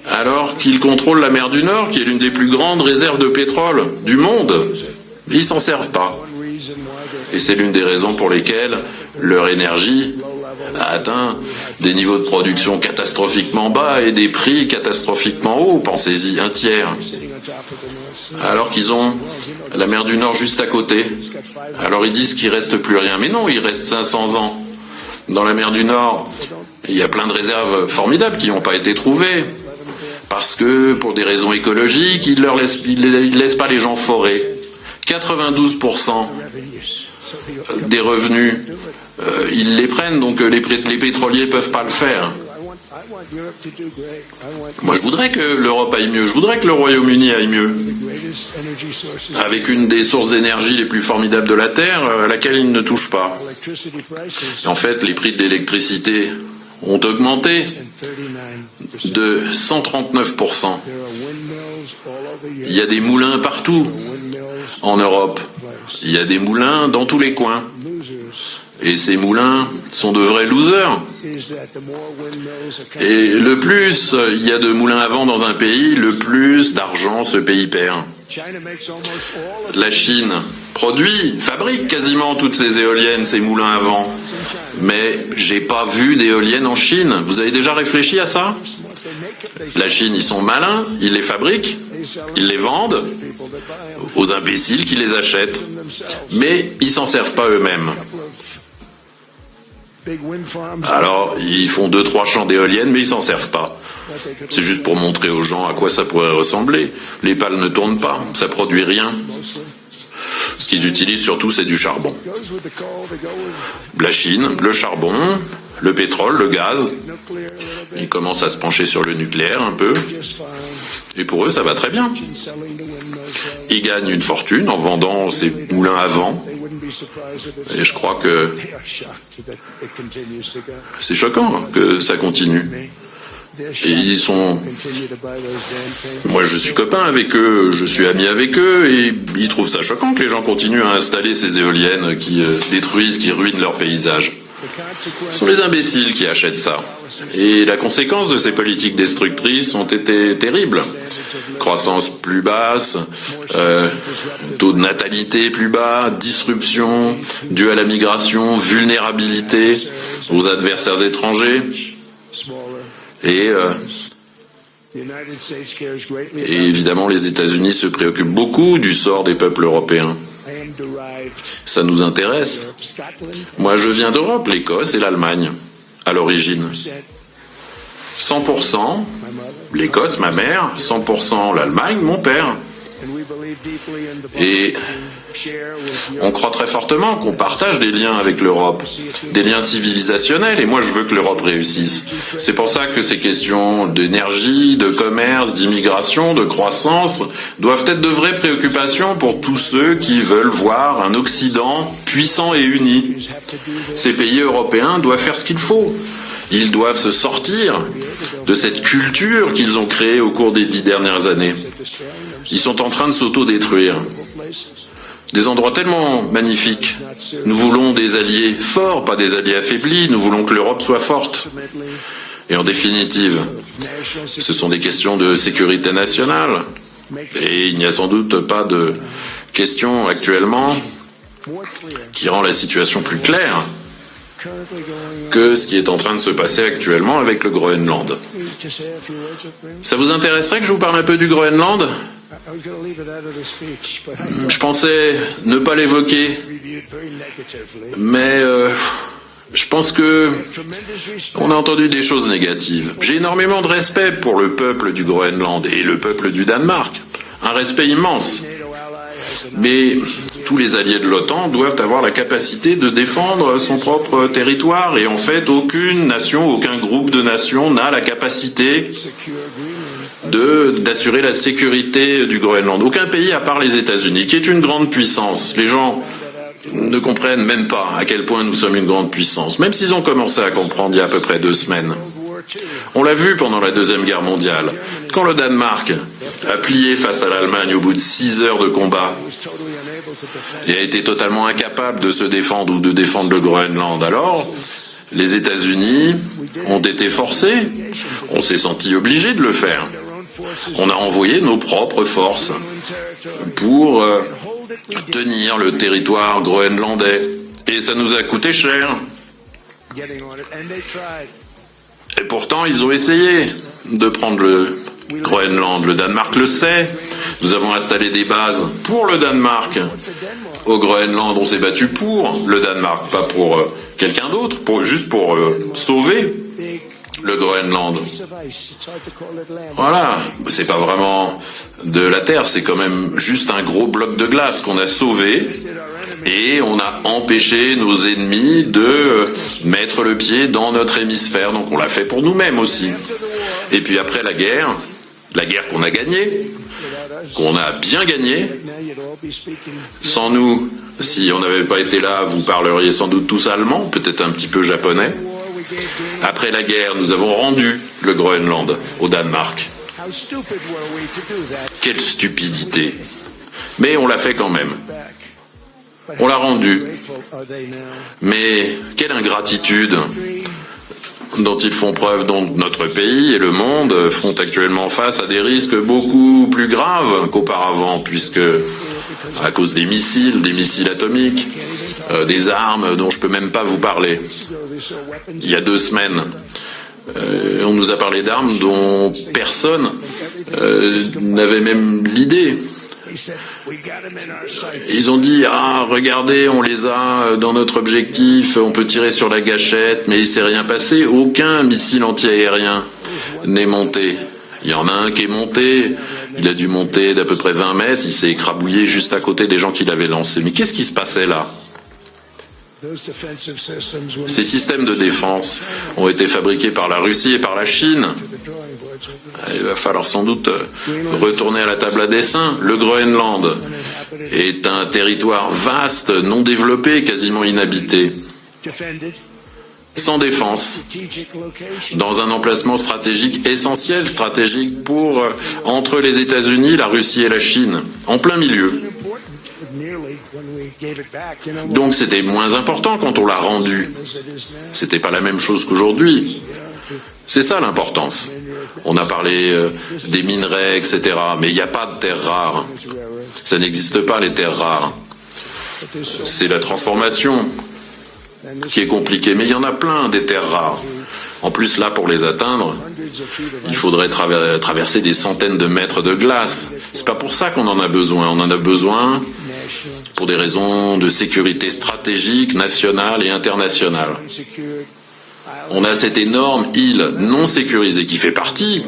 Alors qu'il contrôle la mer du Nord, qui est l'une des plus grandes réserves de pétrole du monde. Ils s'en servent pas. Et c'est l'une des raisons pour lesquelles leur énergie a atteint des niveaux de production catastrophiquement bas et des prix catastrophiquement hauts. Pensez-y, un tiers. Alors qu'ils ont la mer du Nord juste à côté. Alors ils disent qu'il reste plus rien. Mais non, il reste 500 ans. Dans la mer du Nord, il y a plein de réserves formidables qui n'ont pas été trouvées. Parce que, pour des raisons écologiques, ils laissent pas les gens forer. 92% des revenus, ils les prennent, donc les pétroliers peuvent pas le faire. Moi, je voudrais que l'Europe aille mieux, je voudrais que le Royaume-Uni aille mieux, avec une des sources d'énergie les plus formidables de la Terre, à laquelle ils ne touchent pas. Et en fait, les prix de l'électricité ont augmenté de 139%. Il y a des moulins partout en Europe. Il y a des moulins dans tous les coins. Et ces moulins sont de vrais losers. Et le plus il y a de moulins à vent dans un pays, le plus d'argent ce pays perd. La Chine fabrique quasiment toutes ces éoliennes, ces moulins à vent. Mais j'ai pas vu d'éoliennes en Chine. Vous avez déjà réfléchi à ça? La Chine, ils sont malins, ils les fabriquent, ils les vendent aux imbéciles qui les achètent. Mais ils s'en servent pas eux-mêmes. Alors, ils font 2-3 champs d'éoliennes, mais ils s'en servent pas. C'est juste pour montrer aux gens à quoi ça pourrait ressembler. Les pales ne tournent pas, ça produit rien. Ce qu'ils utilisent surtout, c'est du charbon. La Chine, le charbon, le pétrole, le gaz. Ils commencent à se pencher sur le nucléaire un peu. Et pour eux, ça va très bien. Ils gagnent une fortune en vendant ces moulins à vent. Et je crois que c'est choquant que ça continue. Et ils sont... Moi, je suis copain avec eux, je suis ami avec eux, et ils trouvent ça choquant que les gens continuent à installer ces éoliennes qui détruisent, qui ruinent leur paysage. Ce sont les imbéciles qui achètent ça. Et la conséquence de ces politiques destructrices ont été terribles. Croissance plus basse, taux de natalité plus bas, disruption due à la migration, vulnérabilité aux adversaires étrangers et évidemment les États-Unis se préoccupent beaucoup du sort des peuples européens. Ça nous intéresse. Moi je viens d'Europe, l'Écosse et l'Allemagne à l'origine. 100% l'Écosse, ma mère, 100% l'Allemagne, mon père. Et on croit très fortement qu'on partage des liens avec l'Europe, des liens civilisationnels, et moi je veux que l'Europe réussisse. C'est pour ça que ces questions d'énergie, de commerce, d'immigration, de croissance doivent être de vraies préoccupations pour tous ceux qui veulent voir un Occident puissant et uni. Ces pays européens doivent faire ce qu'il faut. Ils doivent se sortir de cette culture qu'ils ont créée au cours des 10 dernières années. Ils sont en train de s'auto-détruire. Des endroits tellement magnifiques. Nous voulons des alliés forts, pas des alliés affaiblis. Nous voulons que l'Europe soit forte. Et en définitive, ce sont des questions de sécurité nationale. Et il n'y a sans doute pas de question actuellement qui rend la situation plus claire que ce qui est en train de se passer actuellement avec le Groenland. Ça vous intéresserait que je vous parle un peu du Groenland ? Je pensais ne pas l'évoquer, mais je pense que on a entendu des choses négatives. J'ai énormément de respect pour le peuple du Groenland et le peuple du Danemark, un respect immense. Mais tous les alliés de l'OTAN doivent avoir la capacité de défendre son propre territoire et en fait aucune nation, aucun groupe de nations n'a la capacité d'assurer la sécurité du Groenland. Aucun pays à part les États-Unis, qui est une grande puissance. Les gens ne comprennent même pas à quel point nous sommes une grande puissance, même s'ils ont commencé à comprendre il y a à peu près 2 semaines. On l'a vu pendant la Deuxième Guerre mondiale, quand le Danemark a plié face à l'Allemagne au bout de 6 heures de combat et a été totalement incapable de se défendre ou de défendre le Groenland. Alors, les États-Unis ont été forcés, on s'est senti obligé de le faire. On a envoyé nos propres forces pour tenir le territoire groenlandais. Et ça nous a coûté cher. Et pourtant, ils ont essayé de prendre le Groenland. Le Danemark le sait. Nous avons installé des bases pour le Danemark. Au Groenland, on s'est battu pour le Danemark, pas pour quelqu'un d'autre, juste pour sauver le Groenland. Voilà, c'est pas vraiment de la terre, c'est quand même juste un gros bloc de glace qu'on a sauvé et on a empêché nos ennemis de mettre le pied dans notre hémisphère. Donc on l'a fait pour nous-mêmes aussi. Et puis après la guerre qu'on a gagnée, qu'on a bien gagnée, sans nous, si on n'avait pas été là, vous parleriez sans doute tous allemand, peut-être un petit peu japonais. Après la guerre, nous avons rendu le Groenland au Danemark. Quelle stupidité! Mais on l'a fait quand même. On l'a rendu. Mais quelle ingratitude dont ils font preuve. Donc notre pays et le monde font actuellement face à des risques beaucoup plus graves qu'auparavant, puisque à cause des missiles atomiques, des armes dont je peux même pas vous parler. Il y a 2 semaines, on nous a parlé d'armes dont personne n'avait même l'idée. Ils ont dit, regardez, on les a dans notre objectif, on peut tirer sur la gâchette, mais il s'est rien passé, aucun missile anti-aérien n'est monté. Il y en a un qui est monté, il a dû monter d'à peu près 20 mètres, il s'est écrabouillé juste à côté des gens qui l'avaient lancé. Mais qu'est-ce qui se passait là ? Ces systèmes de défense ont été fabriqués par la Russie et par la Chine. Il va falloir sans doute retourner à la table à dessin. Le Groenland est un territoire vaste, non développé, quasiment inhabité, sans défense, dans un emplacement stratégique essentiel, stratégique entre les États-Unis, la Russie et la Chine, en plein milieu. Donc c'était moins important quand on l'a rendu. C'était pas la même chose qu'aujourd'hui. C'est ça l'importance. On a parlé des minerais, etc. Mais il n'y a pas de terres rares. Ça n'existe pas, les terres rares. C'est la transformation qui est compliquée. Mais il y en a plein, des terres rares. En plus, là, pour les atteindre, il faudrait traverser des centaines de mètres de glace. C'est pas pour ça qu'on en a besoin. On en a besoin pour des raisons de sécurité stratégique, nationale et internationale. On a cette énorme île non sécurisée qui fait partie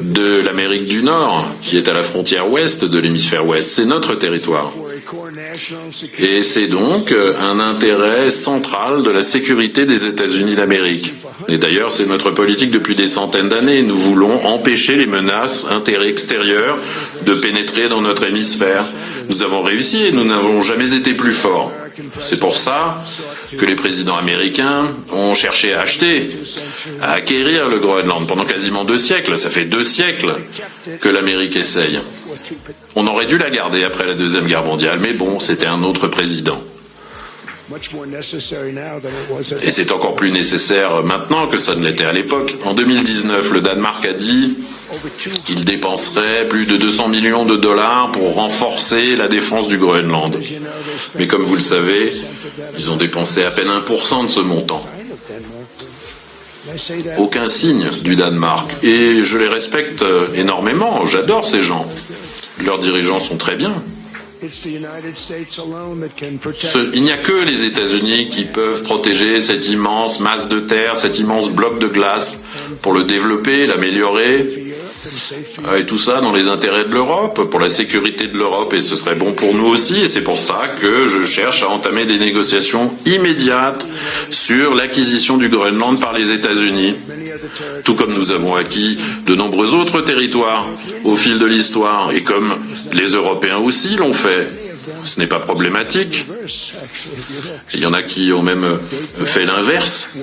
de l'Amérique du Nord, qui est à la frontière ouest de l'hémisphère ouest. C'est notre territoire. Et c'est donc un intérêt central de la sécurité des États-Unis d'Amérique. Et d'ailleurs, c'est notre politique depuis des centaines d'années. Nous voulons empêcher les menaces extérieures de pénétrer dans notre hémisphère. Nous avons réussi et nous n'avons jamais été plus forts. C'est pour ça que les présidents américains ont cherché à acheter, à acquérir le Groenland pendant quasiment 2 siècles. Ça fait 2 siècles que l'Amérique essaye. On aurait dû la garder après la Deuxième Guerre mondiale, mais bon, c'était un autre président. Et c'est encore plus nécessaire maintenant que ça ne l'était à l'époque. En 2019, le Danemark a dit qu'il dépenserait plus de 200 millions de dollars pour renforcer la défense du Groenland. Mais comme vous le savez, ils ont dépensé à peine 1% de ce montant. Aucun signe du Danemark. Et je les respecte énormément. J'adore ces gens. Leurs dirigeants sont très bien. Il n'y a que les États-Unis qui peuvent protéger cette immense masse de terre, cet immense bloc de glace, pour le développer, l'améliorer, et tout ça dans les intérêts de l'Europe, pour la sécurité de l'Europe, et ce serait bon pour nous aussi, et c'est pour ça que je cherche à entamer des négociations immédiates sur l'acquisition du Groenland par les États-Unis, tout comme nous avons acquis de nombreux autres territoires au fil de l'histoire, et comme les Européens aussi l'ont fait. Ce n'est pas problématique. Il y en a qui ont même fait l'inverse,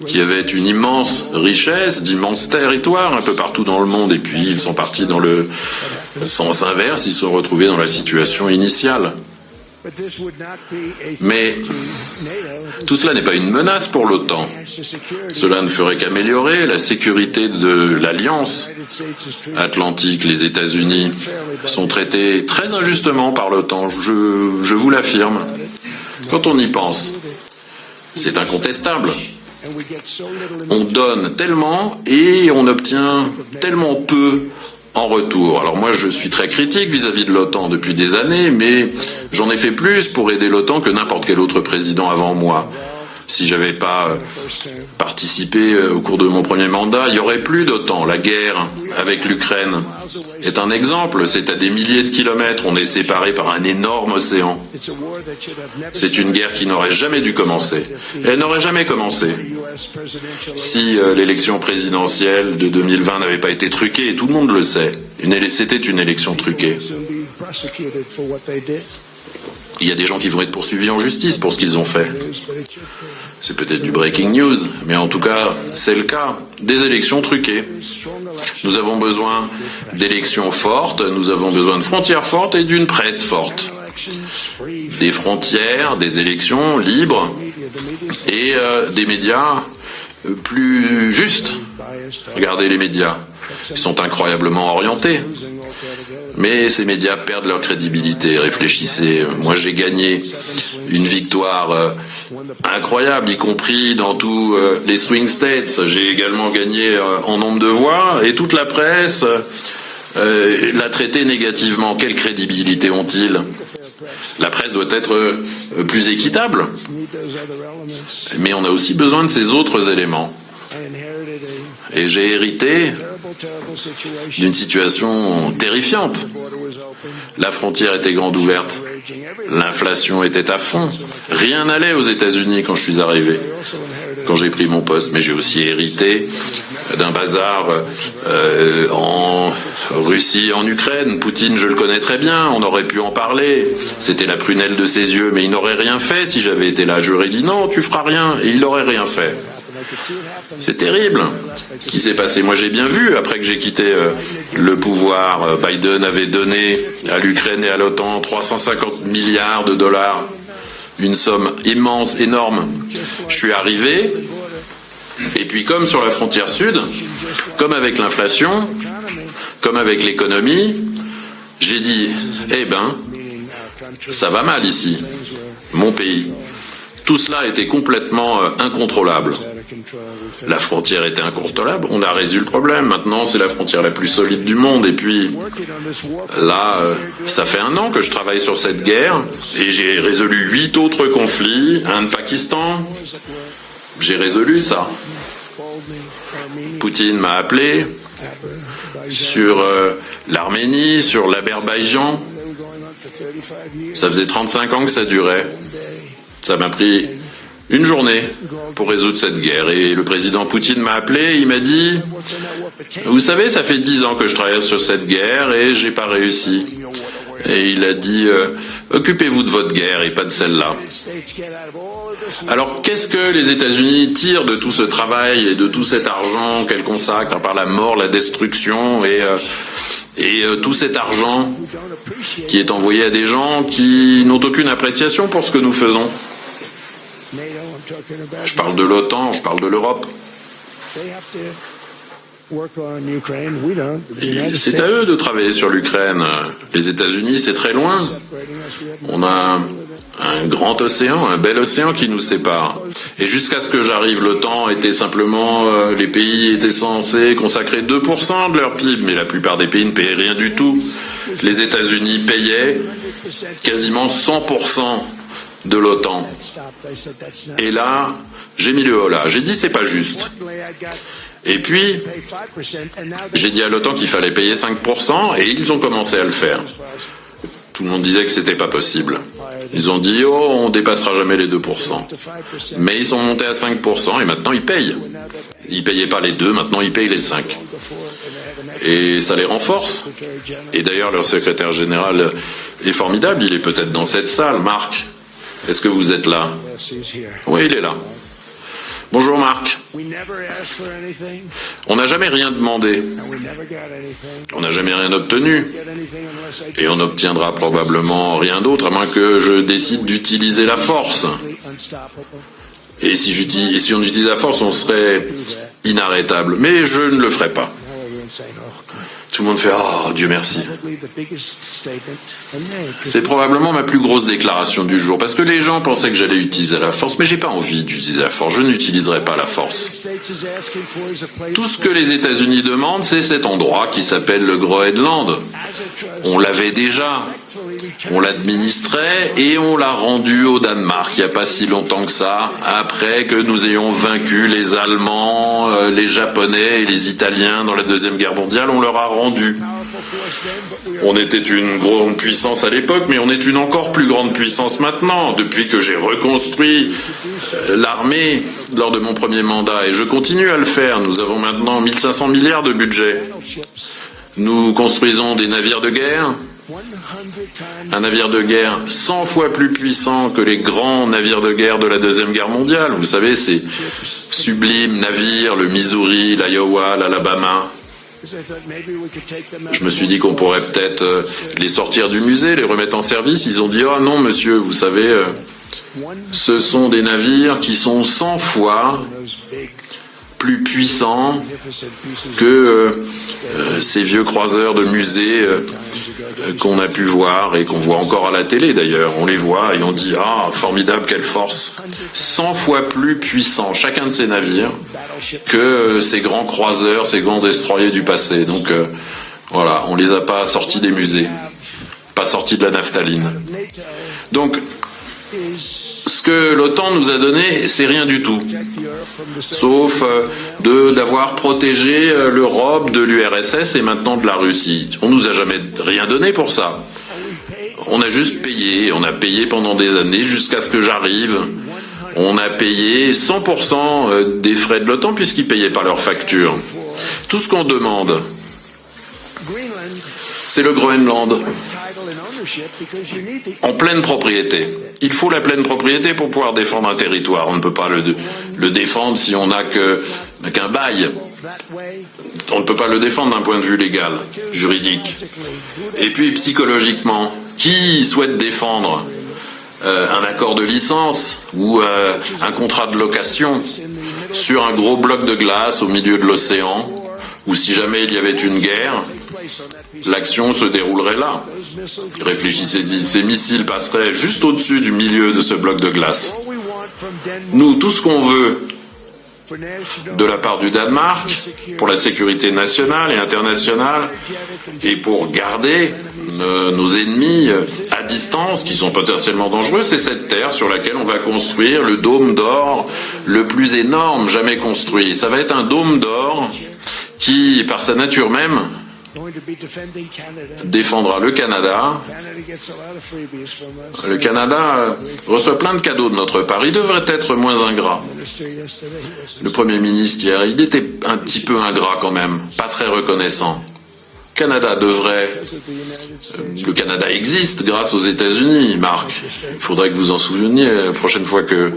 qui avaient une immense richesse, d'immenses territoires un peu partout dans le monde, et puis ils sont partis dans le sens inverse, ils se sont retrouvés dans la situation initiale. Mais tout cela n'est pas une menace pour l'OTAN. Cela ne ferait qu'améliorer la sécurité de l'Alliance Atlantique. Les États-Unis sont traités très injustement par l'OTAN, je vous l'affirme. Quand on y pense, c'est incontestable. On donne tellement et on obtient tellement peu en retour. Alors moi je suis très critique vis-à-vis de l'OTAN depuis des années, mais j'en ai fait plus pour aider l'OTAN que n'importe quel autre président avant moi. Si j'avais pas participé au cours de mon premier mandat, il y aurait plus d'OTAN. La guerre avec l'Ukraine est un exemple. C'est à des milliers de kilomètres. On est séparés par un énorme océan. C'est une guerre qui n'aurait jamais dû commencer. Elle n'aurait jamais commencé si l'élection présidentielle de 2020 n'avait pas été truquée. Et tout le monde le sait. C'était une élection truquée. Il y a des gens qui vont être poursuivis en justice pour ce qu'ils ont fait. C'est peut-être du breaking news, mais en tout cas, c'est le cas. Des élections truquées. Nous avons besoin d'élections fortes, nous avons besoin de frontières fortes et d'une presse forte. Des frontières, des élections libres et des médias plus justes. Regardez les médias. Ils sont incroyablement orientés. Mais ces médias perdent leur crédibilité. Réfléchissez, moi j'ai gagné une victoire incroyable, y compris dans tous les swing states. J'ai également gagné en nombre de voix, et toute la presse l'a traité négativement. Quelle crédibilité ont-ils ? La presse doit être plus équitable. Mais on a aussi besoin de ces autres éléments. Et j'ai hérité d'une situation terrifiante. La frontière était grande ouverte. L'inflation était à fond. Rien n'allait aux États-Unis quand je suis arrivé, quand j'ai pris mon poste. Mais j'ai aussi hérité d'un bazar en Russie et en Ukraine. Poutine, je le connais très bien, on aurait pu en parler. C'était la prunelle de ses yeux, mais il n'aurait rien fait si j'avais été là. Je lui aurais dit non, tu feras rien, et il n'aurait rien fait. C'est terrible ce qui s'est passé. Moi, j'ai bien vu, après que j'ai quitté le pouvoir, Biden avait donné à l'Ukraine et à l'OTAN 350 milliards de dollars, une somme immense, énorme. Je suis arrivé, et puis comme sur la frontière sud, comme avec l'inflation, comme avec l'économie, j'ai dit, eh ben, ça va mal ici, mon pays. Tout cela était complètement incontrôlable. La frontière était incontrôlable, on a résolu le problème. Maintenant, c'est la frontière la plus solide du monde. Et puis, là, ça fait 1 an que je travaille sur cette guerre et j'ai résolu 8 autres conflits, un de Pakistan. J'ai résolu ça. Poutine m'a appelé sur l'Arménie, sur l'Azerbaïdjan. Ça faisait 35 ans que ça durait. Ça m'a pris une journée pour résoudre cette guerre. Et le président Poutine m'a appelé, il m'a dit « Vous savez, ça fait 10 ans que je travaille sur cette guerre et j'ai pas réussi. » Et il a dit « Occupez-vous de votre guerre et pas de celle-là. » Alors, qu'est-ce que les États-Unis tirent de tout ce travail et de tout cet argent qu'elles consacrent par la mort, la destruction et tout cet argent qui est envoyé à des gens qui n'ont aucune appréciation pour ce que nous faisons? Je parle de l'OTAN, je parle de l'Europe. C'est à eux de travailler sur l'Ukraine. Les États-Unis, c'est très loin. On a un grand océan, un bel océan qui nous sépare. Et jusqu'à ce que j'arrive, l'OTAN était simplement, les pays étaient censés consacrer 2% de leur PIB, mais la plupart des pays ne payaient rien du tout. Les États-Unis payaient quasiment 100% de l'OTAN. Et là, j'ai mis le holà. J'ai dit c'est pas juste. Et puis, j'ai dit à l'OTAN qu'il fallait payer 5% et ils ont commencé à le faire. Tout le monde disait que c'était pas possible. Ils ont dit, oh, on dépassera jamais les 2%. Mais ils sont montés à 5% et maintenant ils payent. Ils payaient pas les 2, maintenant ils payent les 5. Et ça les renforce. Et d'ailleurs, leur secrétaire général est formidable. Il est peut-être dans cette salle. Marc, est-ce que vous êtes là? Oui, il est là. Bonjour Marc. On n'a jamais rien demandé. On n'a jamais rien obtenu. Et on n'obtiendra probablement rien d'autre, à moins que je décide d'utiliser la force. Et si on utilise la force, on serait inarrêtable. Mais je ne le ferai pas. Tout le monde fait « Oh, Dieu merci ». C'est probablement ma plus grosse déclaration du jour, parce que les gens pensaient que j'allais utiliser la force, mais j'ai pas envie d'utiliser la force, je n'utiliserai pas la force. Tout ce que les États-Unis demandent, c'est cet endroit qui s'appelle le Groenland. On l'avait déjà, on l'administrait et on l'a rendu au Danemark, il n'y a pas si longtemps que ça, après que nous ayons vaincu les Allemands, les Japonais et les Italiens dans la Deuxième Guerre mondiale, on leur a rendu. On était une grande puissance à l'époque, mais on est une encore plus grande puissance maintenant, depuis que j'ai reconstruit l'armée lors de mon premier mandat, et je continue à le faire. Nous avons maintenant 1500 milliards de budget. Nous construisons des navires de guerre, un navire de guerre 100 fois plus puissant que les grands navires de guerre de la Deuxième Guerre mondiale. Vous savez, ces sublimes navires, le Missouri, l'Iowa, l'Alabama. Je me suis dit qu'on pourrait peut-être les sortir du musée, les remettre en service. Ils ont dit « Oh non, monsieur, vous savez, ce sont des navires qui sont 100 fois plus puissants que ces vieux croiseurs de musée qu'on a pu voir et qu'on voit encore à la télé d'ailleurs. On les voit et on dit « Ah, formidable, quelle force !» 100 fois plus puissant, chacun de ces navires, que ces grands croiseurs, ces grands destroyers du passé. Donc voilà, on les a pas sortis des musées, pas sortis de la naphtaline. Donc, ce que l'OTAN nous a donné, c'est rien du tout, sauf d'avoir protégé l'Europe de l'URSS et maintenant de la Russie. On nous a jamais rien donné pour ça. On a juste payé, on a payé pendant des années jusqu'à ce que j'arrive. On a payé 100% des frais de l'OTAN puisqu'ils ne payaient pas leurs factures. Tout ce qu'on demande, c'est le Groenland. en pleine propriété. Il faut la pleine propriété pour pouvoir défendre un territoire. On ne peut pas le défendre si on n'a qu'un bail. On ne peut pas le défendre d'un point de vue légal, juridique. Et puis psychologiquement, qui souhaite défendre un accord de licence ou un contrat de location sur un gros bloc de glace au milieu de l'océan, ou si jamais il y avait une guerre, l'action se déroulerait là. Réfléchissez-y, ces missiles passeraient juste au-dessus du milieu de ce bloc de glace. Nous, tout ce qu'on veut de la part du Danemark, pour la sécurité nationale et internationale, et pour garder nos ennemis à distance, qui sont potentiellement dangereux, c'est cette terre sur laquelle on va construire le dôme d'or le plus énorme jamais construit. Ça va être un dôme d'or qui, par sa nature même, défendra le Canada. Le Canada reçoit plein de cadeaux de notre part. Il devrait être moins ingrat. Le Premier ministre hier, il était un petit peu ingrat quand même, pas très reconnaissant. Le Canada existe grâce aux États-Unis, Marc. Il faudrait que vous en souveniez la prochaine fois que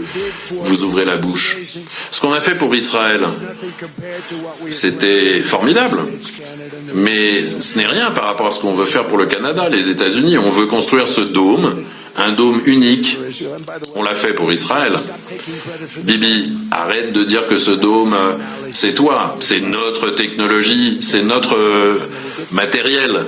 vous ouvrez la bouche. Ce qu'on a fait pour Israël, c'était formidable. Mais ce n'est rien par rapport à ce qu'on veut faire pour le Canada. Les États-Unis, on veut construire ce dôme, un dôme unique. On l'a fait pour Israël. Bibi, arrête de dire que ce dôme, c'est toi, c'est notre technologie, c'est notre matériel.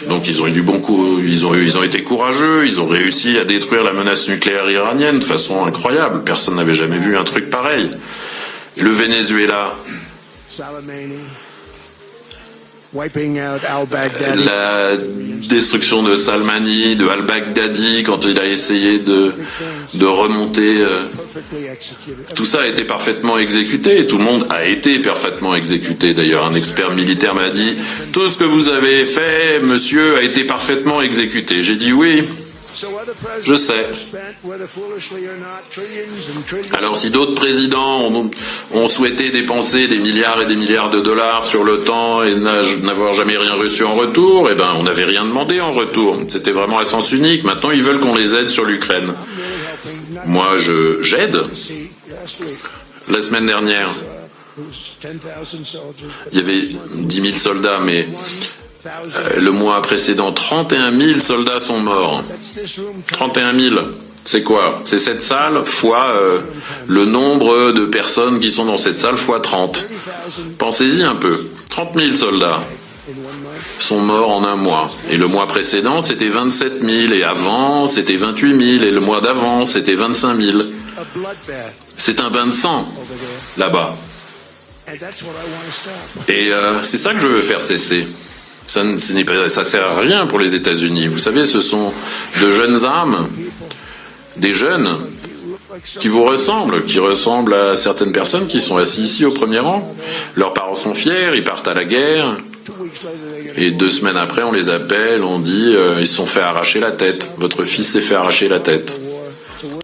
Donc ils ont eu du bon coup, ils ont été courageux, ils ont réussi à détruire la menace nucléaire iranienne de façon incroyable. Personne n'avait jamais vu un truc pareil. Et le Venezuela, la destruction de Salmani, de al-Baghdadi, quand il a essayé de remonter, tout ça a été parfaitement exécuté, et tout le monde a été parfaitement exécuté. D'ailleurs, un expert militaire m'a dit « Tout ce que vous avez fait, monsieur, a été parfaitement exécuté ». J'ai dit « Oui, je sais ». Alors si d'autres présidents ont souhaité dépenser des milliards et des milliards de dollars sur l'OTAN et n'avoir jamais rien reçu en retour, eh ben on n'avait rien demandé en retour. C'était vraiment à sens unique. Maintenant ils veulent qu'on les aide sur l'Ukraine. Moi j'aide. La semaine dernière, il y avait 10 000 soldats, mais le mois précédent, 31 000 soldats sont morts. 31 000. C'est quoi? C'est cette salle fois le nombre de personnes qui sont dans cette salle fois 30. Pensez-y un peu. 30 000 soldats sont morts en un mois. Et le mois précédent, c'était 27 000. Et avant, c'était 28 000. Et le mois d'avant, c'était 25 000. C'est un bain de sang, là-bas. Et c'est ça que je veux faire cesser. Ça sert à rien pour les États-Unis. Vous savez, ce sont de jeunes âmes, des jeunes qui vous ressemblent, qui ressemblent à certaines personnes qui sont assises ici au premier rang. Leurs parents sont fiers, ils partent à la guerre. Et 2 semaines après, on les appelle, on dit ils se sont fait arracher la tête. Votre fils s'est fait arracher la tête.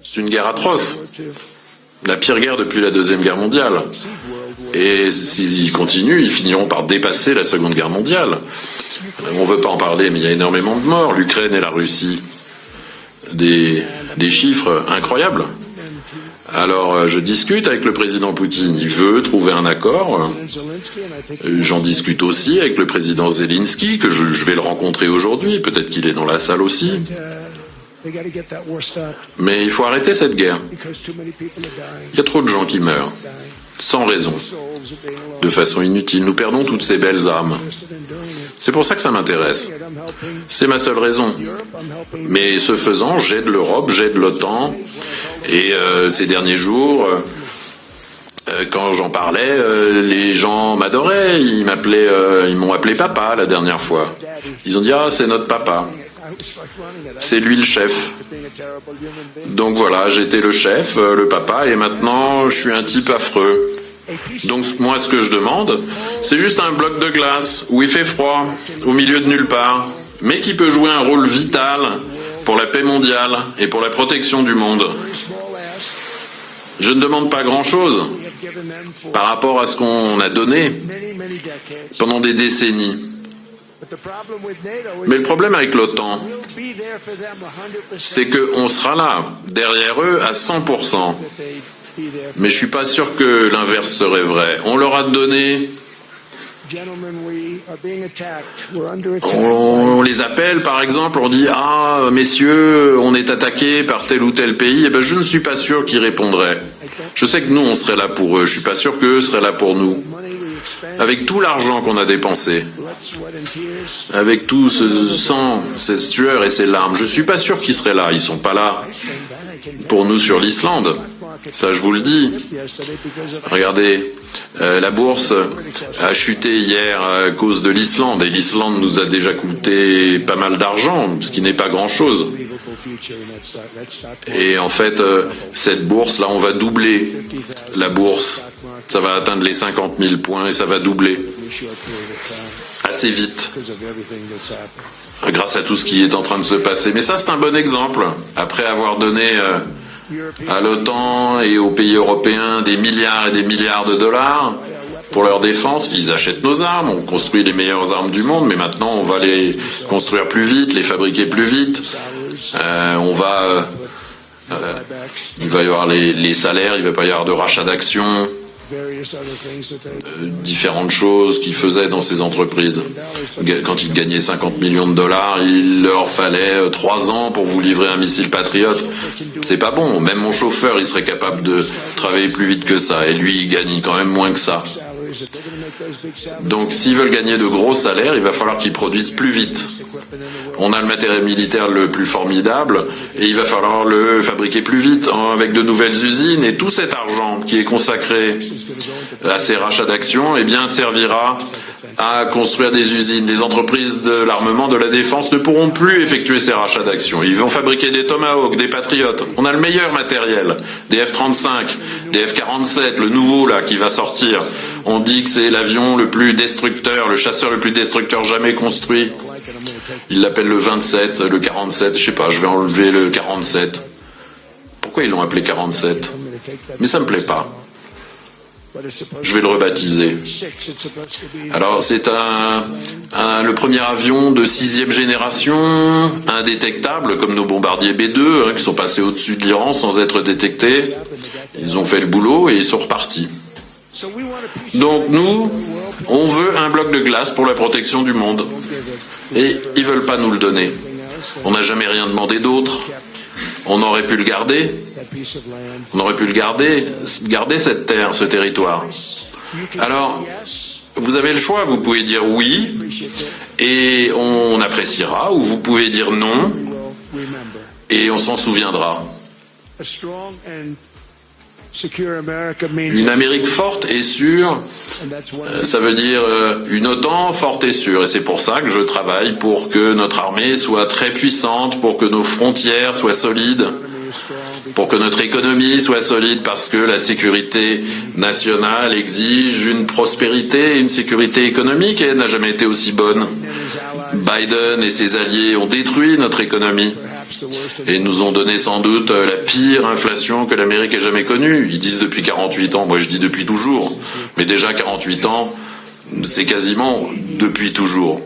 C'est une guerre atroce. La pire guerre depuis la Deuxième Guerre mondiale. Et s'ils continuent, ils finiront par dépasser la Seconde Guerre mondiale. On ne veut pas en parler, mais il y a énormément de morts. L'Ukraine et la Russie, des chiffres incroyables. Alors, je discute avec le président Poutine. Il veut trouver un accord. J'en discute aussi avec le président Zelensky, que je vais le rencontrer aujourd'hui. Peut-être qu'il est dans la salle aussi. Mais il faut arrêter cette guerre. Il y a trop de gens qui meurent. Sans raison, de façon inutile. Nous perdons toutes ces belles âmes. C'est pour ça que ça m'intéresse. C'est ma seule raison. Mais ce faisant, j'aide l'Europe, j'aide l'OTAN. Et ces derniers jours, quand j'en parlais, les gens m'adoraient. Ils m'ont appelé papa la dernière fois. Ils ont dit « Ah, c'est notre papa. C'est lui le chef. » Donc voilà, j'étais le chef, le papa, et maintenant je suis un type affreux. Donc moi, ce que je demande, c'est juste un bloc de glace où il fait froid, au milieu de nulle part, mais qui peut jouer un rôle vital pour la paix mondiale et pour la protection du monde. Je ne demande pas grand-chose par rapport à ce qu'on a donné pendant des décennies. Mais le problème avec l'OTAN, c'est qu'on sera là, derrière eux, à 100%. Mais je suis pas sûr que l'inverse serait vrai. On leur a donné... On les appelle, par exemple, on dit « Ah, messieurs, on est attaqué par tel ou tel pays. » Eh ben, je ne suis pas sûr qu'ils répondraient. Je sais que nous, on serait là pour eux. Je suis pas sûr qu'eux seraient là pour nous. Avec tout l'argent qu'on a dépensé, avec tout ce sang, cette sueur et ces larmes, je suis pas sûr qu'ils seraient là. Ils sont pas là pour nous sur l'Islande. Ça, je vous le dis. Regardez, la bourse a chuté hier à cause de l'Islande. Et l'Islande nous a déjà coûté pas mal d'argent, ce qui n'est pas grand-chose. Et en fait, cette bourse-là, on va doubler la bourse. Ça va atteindre les 50 000 points et ça va doubler assez vite grâce à tout ce qui est en train de se passer. Mais ça, c'est un bon exemple. Après avoir donné à l'OTAN et aux pays européens des milliards et des milliards de dollars pour leur défense, ils achètent nos armes, on construit les meilleures armes du monde, mais maintenant on va les construire plus vite, les fabriquer plus vite. Il va y avoir les salaires, il ne va pas y avoir de rachat d'actions, différentes choses qu'ils faisaient dans ces entreprises. Quand ils gagnaient 50 millions de dollars, il leur fallait 3 ans pour vous livrer un missile Patriot. C'est pas bon. Même mon chauffeur, il serait capable de travailler plus vite que ça. Et lui, il gagne quand même moins que ça. Donc, s'ils veulent gagner de gros salaires, il va falloir qu'ils produisent plus vite. On a le matériel militaire le plus formidable et il va falloir le fabriquer plus vite avec de nouvelles usines, et tout cet argent qui est consacré à ces rachats d'actions, eh bien, servira à construire des usines. Les entreprises de l'armement, de la défense ne pourront plus effectuer ces rachats d'actions. Ils vont fabriquer des Tomahawk, des Patriots. On a le meilleur matériel, des F-35, des F-47, le nouveau là qui va sortir. On dit que c'est l'avion le plus destructeur, le chasseur le plus destructeur jamais construit. Ils l'appellent le 27, le 47, je sais pas, je vais enlever le 47. Pourquoi ils l'ont appelé 47? Mais ça me plaît pas. Je vais le rebaptiser. Alors c'est le premier avion de 6e génération, indétectable, comme nos bombardiers B-2, qui sont passés au-dessus de l'Iran sans être détectés. Ils ont fait le boulot et ils sont repartis. Donc nous, on veut un bloc de glace pour la protection du monde. Et ils veulent pas nous le donner. On n'a jamais rien demandé d'autre. On aurait pu le garder. On aurait pu le garder cette terre, ce territoire. Alors, vous avez le choix. Vous pouvez dire oui, et on appréciera, ou vous pouvez dire non, et on s'en souviendra. Une Amérique forte et sûre, ça veut dire une OTAN forte et sûre. Et c'est pour ça que je travaille pour que notre armée soit très puissante, pour que nos frontières soient solides, pour que notre économie soit solide, parce que la sécurité nationale exige une prospérité et une sécurité économique, et elle n'a jamais été aussi bonne. Biden et ses alliés ont détruit notre économie et nous ont donné sans doute la pire inflation que l'Amérique ait jamais connue. Ils disent depuis 48 ans, moi je dis depuis toujours, mais déjà 48 ans, c'est quasiment depuis toujours.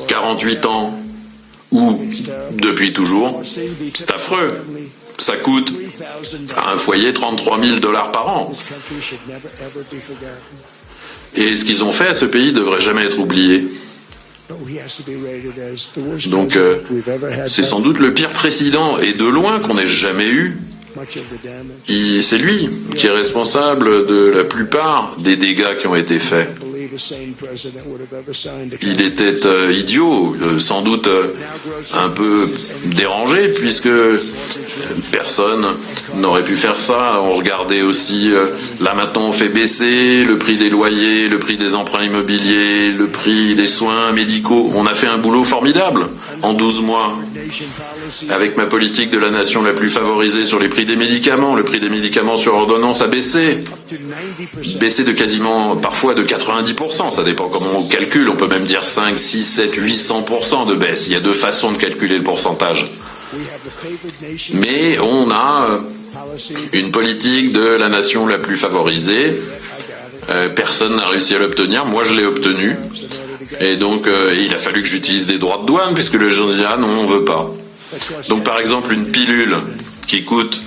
48 ans ou depuis toujours, c'est affreux. Ça coûte à un foyer 33 000 $ par an. Et ce qu'ils ont fait à ce pays ne devrait jamais être oublié. Donc c'est sans doute le pire président, et de loin, qu'on ait jamais eu. C'est lui qui est responsable de la plupart des dégâts qui ont été faits. Il était idiot, sans doute un peu dérangé, puisque personne n'aurait pu faire ça. On regardait aussi, là maintenant on fait baisser le prix des loyers, le prix des emprunts immobiliers, le prix des soins médicaux. On a fait un boulot formidable en 12 mois. Avec ma politique de la nation la plus favorisée sur les prix des médicaments, le prix des médicaments sur ordonnance a baissé de quasiment, parfois de 90%, ça dépend comment on calcule, on peut même dire 5, 6, 7, 800% de baisse. Il y a 2 façons de calculer le pourcentage. Mais on a une politique de la nation la plus favorisée, personne n'a réussi à l'obtenir, moi je l'ai obtenu. Et donc, il a fallu que j'utilise des droits de douane, puisque le gens disent, ah non, on veut pas. Donc, par exemple, une pilule qui coûte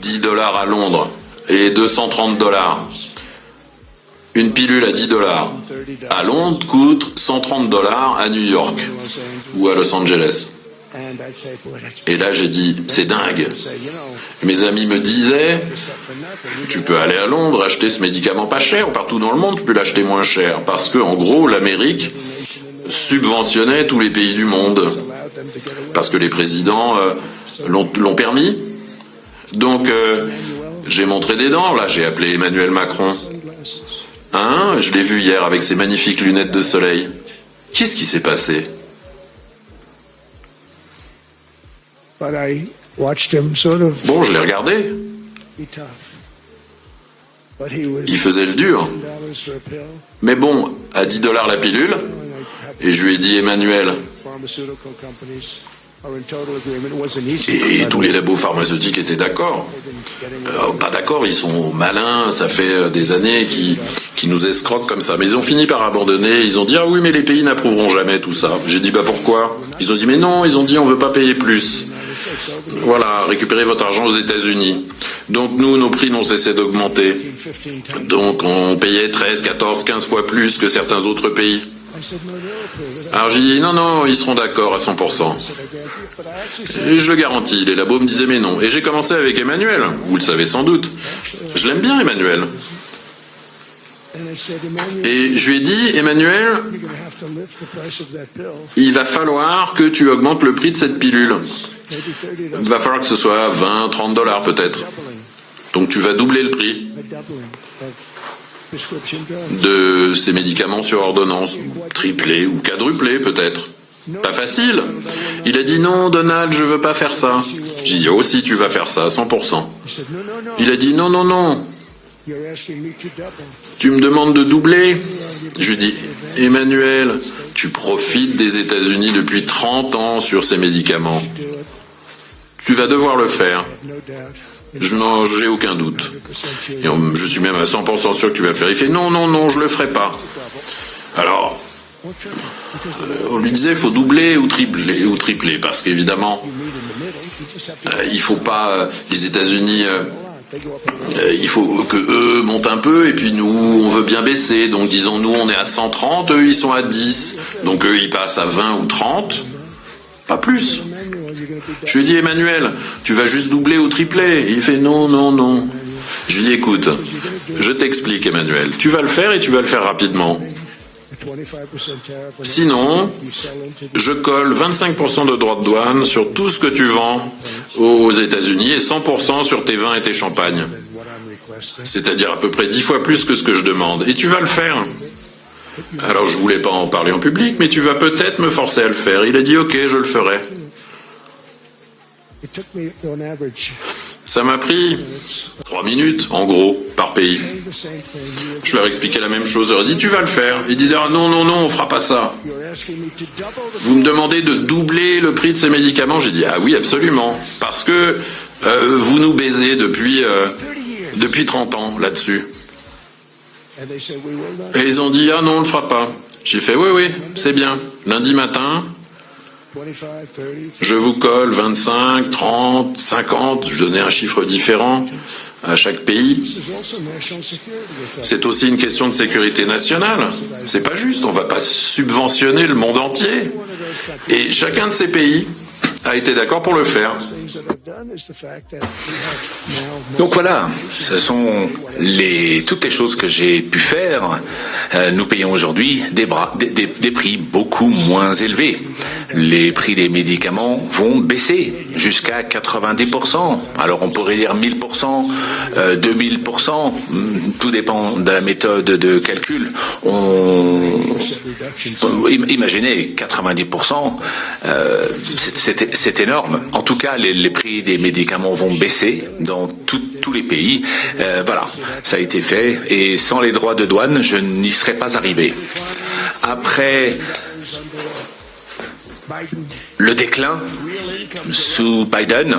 $10 à Londres et $230. Une pilule à $10 à Londres coûte $130 à New York ou à Los Angeles. Et là, j'ai dit, c'est dingue. Mes amis me disaient, tu peux aller à Londres, acheter ce médicament pas cher, partout dans le monde, tu peux l'acheter moins cher. Parce que, en gros, l'Amérique subventionnait tous les pays du monde. Parce que les présidents l'ont permis. Donc, j'ai montré des dents. Là, j'ai appelé Emmanuel Macron. Hein, je l'ai vu hier avec ses magnifiques lunettes de soleil. Qu'est-ce qui s'est passé? Bon, je l'ai regardé. Il faisait le dur. Mais bon, à $10 la pilule, et je lui ai dit, Emmanuel, et tous les labos pharmaceutiques étaient d'accord. Pas d'accord, ils sont malins, ça fait des années qu'ils nous escroquent comme ça. Mais ils ont fini par abandonner, ils ont dit, ah oui, mais les pays n'approuveront jamais tout ça. J'ai dit, bah pourquoi? Ils ont dit, mais non, ils ont dit, on veut pas payer plus. Voilà, récupérez votre argent aux États-Unis. Donc nous, nos prix n'ont cessé d'augmenter. Donc on payait 13, 14, 15 fois plus que certains autres pays. Alors j'ai dit, non, ils seront d'accord à 100%. Et je le garantis, les labos me disaient mais non. Et j'ai commencé avec Emmanuel, vous le savez sans doute. Je l'aime bien, Emmanuel. Et je lui ai dit, Emmanuel, il va falloir que tu augmentes le prix de cette pilule. Il va falloir que ce soit 20, $30 peut-être. Donc tu vas doubler le prix de ces médicaments sur ordonnance, triplé ou quadruplé peut-être. Pas facile. Il a dit non, Donald, je veux pas faire ça. J'ai dit aussi tu vas faire ça à 100%. Il a dit non. Tu me demandes de doubler. Je lui dis Emmanuel, tu profites des États-Unis depuis 30 ans sur ces médicaments. Tu vas devoir le faire. J'ai aucun doute. Et je suis même à 100% sûr que tu vas le faire. Il fait non, je le ferai pas. Alors, on lui disait il faut doubler ou tripler parce qu'évidemment, il faut pas les États-Unis. Il faut que eux montent un peu et puis nous on veut bien baisser. Donc disons nous on est à 130, eux ils sont à 10. Donc eux ils passent à 20 ou 30. Pas plus. Je lui dis Emmanuel, tu vas juste doubler ou tripler. Et il fait non. Je lui dis écoute, je t'explique Emmanuel, tu vas le faire et tu vas le faire rapidement. Sinon, je colle 25% de droits de douane sur tout ce que tu vends aux États-Unis et 100% sur tes vins et tes champagnes. C'est-à-dire à peu près 10 fois plus que ce que je demande. Et tu vas le faire. Alors je voulais pas en parler en public, mais tu vas peut-être me forcer à le faire. Il a dit ok, je le ferai. Ça m'a pris 3 minutes, en gros, par pays. Je leur expliquais la même chose. Je leur ai dit, tu vas le faire. Ils disaient, ah non, on fera pas ça. Vous me demandez de doubler le prix de ces médicaments. J'ai dit, ah oui, absolument. Parce que vous nous baisez depuis 30 ans là-dessus. Et ils ont dit, ah non, on le fera pas. J'ai fait, oui, c'est bien. Lundi matin, je vous colle 25, 30, 50, je donnais un chiffre différent à chaque pays. C'est aussi une question de sécurité nationale. C'est pas juste, on va pas subventionner le monde entier. Et chacun de ces pays a été d'accord pour le faire.
Donc voilà, ce sont toutes les choses que j'ai pu faire. Nous payons aujourd'hui des prix beaucoup moins élevés. Les prix des médicaments vont baisser jusqu'à 90%. Alors on pourrait dire 1000%, 2000%, tout dépend de la méthode de calcul. Imaginez 90%, c'est énorme. En tout cas, les prix des médicaments vont baisser dans tous les pays. Voilà, ça a été fait. Et sans les droits de douane, je n'y serais pas arrivé. Après le déclin sous Biden.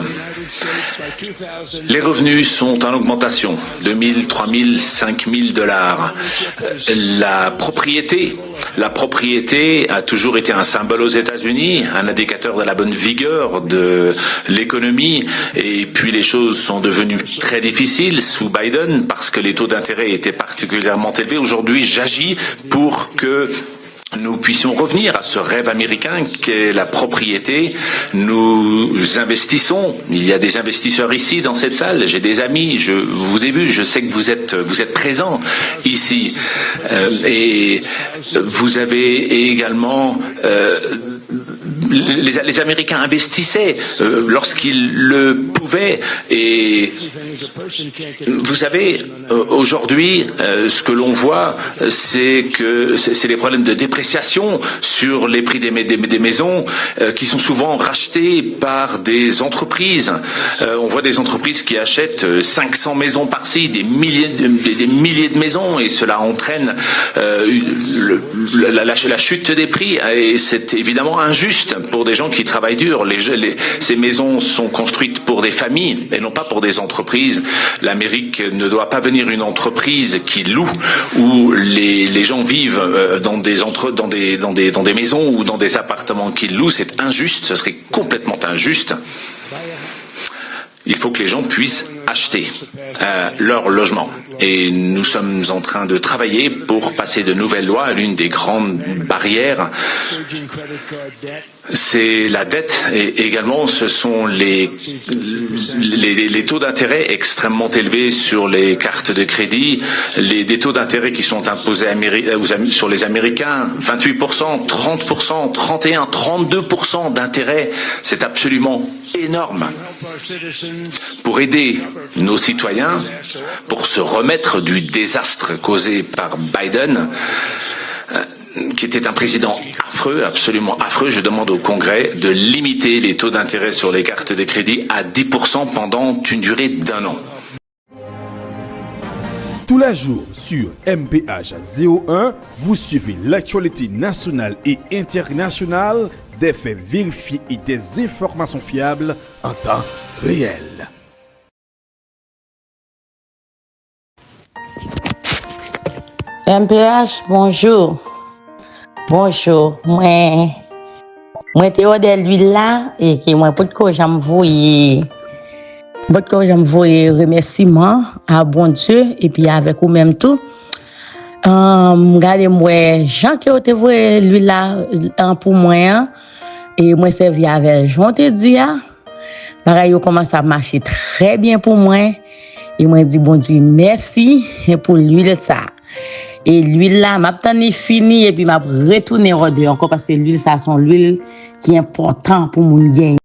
Les revenus sont en augmentation, 2 000, 3 000, 5 000 $. La propriété a toujours été un symbole aux États-Unis, un indicateur de la bonne vigueur de l'économie. Et puis les choses sont devenues très difficiles sous Biden parce que les taux d'intérêt étaient particulièrement élevés. Aujourd'hui, j'agis pour que nous puissions revenir à ce rêve américain qu'est la propriété. Nous investissons. Il y a des investisseurs ici dans cette salle. J'ai des amis. Je vous ai vu. Je sais que vous êtes présents ici. Et vous avez également les Américains investissaient lorsqu'ils le pouvaient. Et vous savez, aujourd'hui, ce que l'on voit, c'est que c'est les problèmes de dépréciation sur les prix des maisons qui sont souvent rachetés par des entreprises. On voit des entreprises qui achètent 500 maisons par-ci, des milliers de maisons, et cela entraîne la chute des prix. Et c'est évidemment injuste pour des gens qui travaillent dur. Ces maisons sont construites pour des familles et non pas pour des entreprises. L'Amérique ne doit pas venir une entreprise qui loue, où les gens vivent dans des maisons ou dans des appartements qu'ils louent. C'est injuste, ce serait complètement injuste. Il faut que les gens puissent acheter leur logement. Et nous sommes en train de travailler pour passer de nouvelles lois. L'une des grandes barrières, c'est la dette, et également ce sont les taux d'intérêt extrêmement élevés sur les cartes de crédit, des taux d'intérêt qui sont imposés sur les Américains, 28%, 30%, 31%, 32% d'intérêt. C'est absolument énorme. Pour aider nos citoyens, pour se remettre du désastre causé par Biden, qui était un président affreux, absolument affreux, je demande au Congrès de limiter les taux d'intérêt sur les cartes de crédit à 10% pendant une durée d'1 an.
Tous les jours sur MPH 01, vous suivez l'actualité nationale et internationale, des faits vérifiés et des informations fiables en temps réel.
MPH, bonjour. Bonjour. Moi t'ai de l'huile là et que moi pour que j'envoie remerciements à bon Dieu et puis avec vous même tout. Regardez moi Jean qui a envoyé l'huile là pour moi et moi servi avec Jean te dit pareil yo commence à marcher très bien pour moi et moi dit bon Dieu merci pour l'huile ça. Et l'huile là, m'a tani fini et puis m'a retourné en dehors encore parce que l'huile ça sont l'huile qui est important pour mon gain.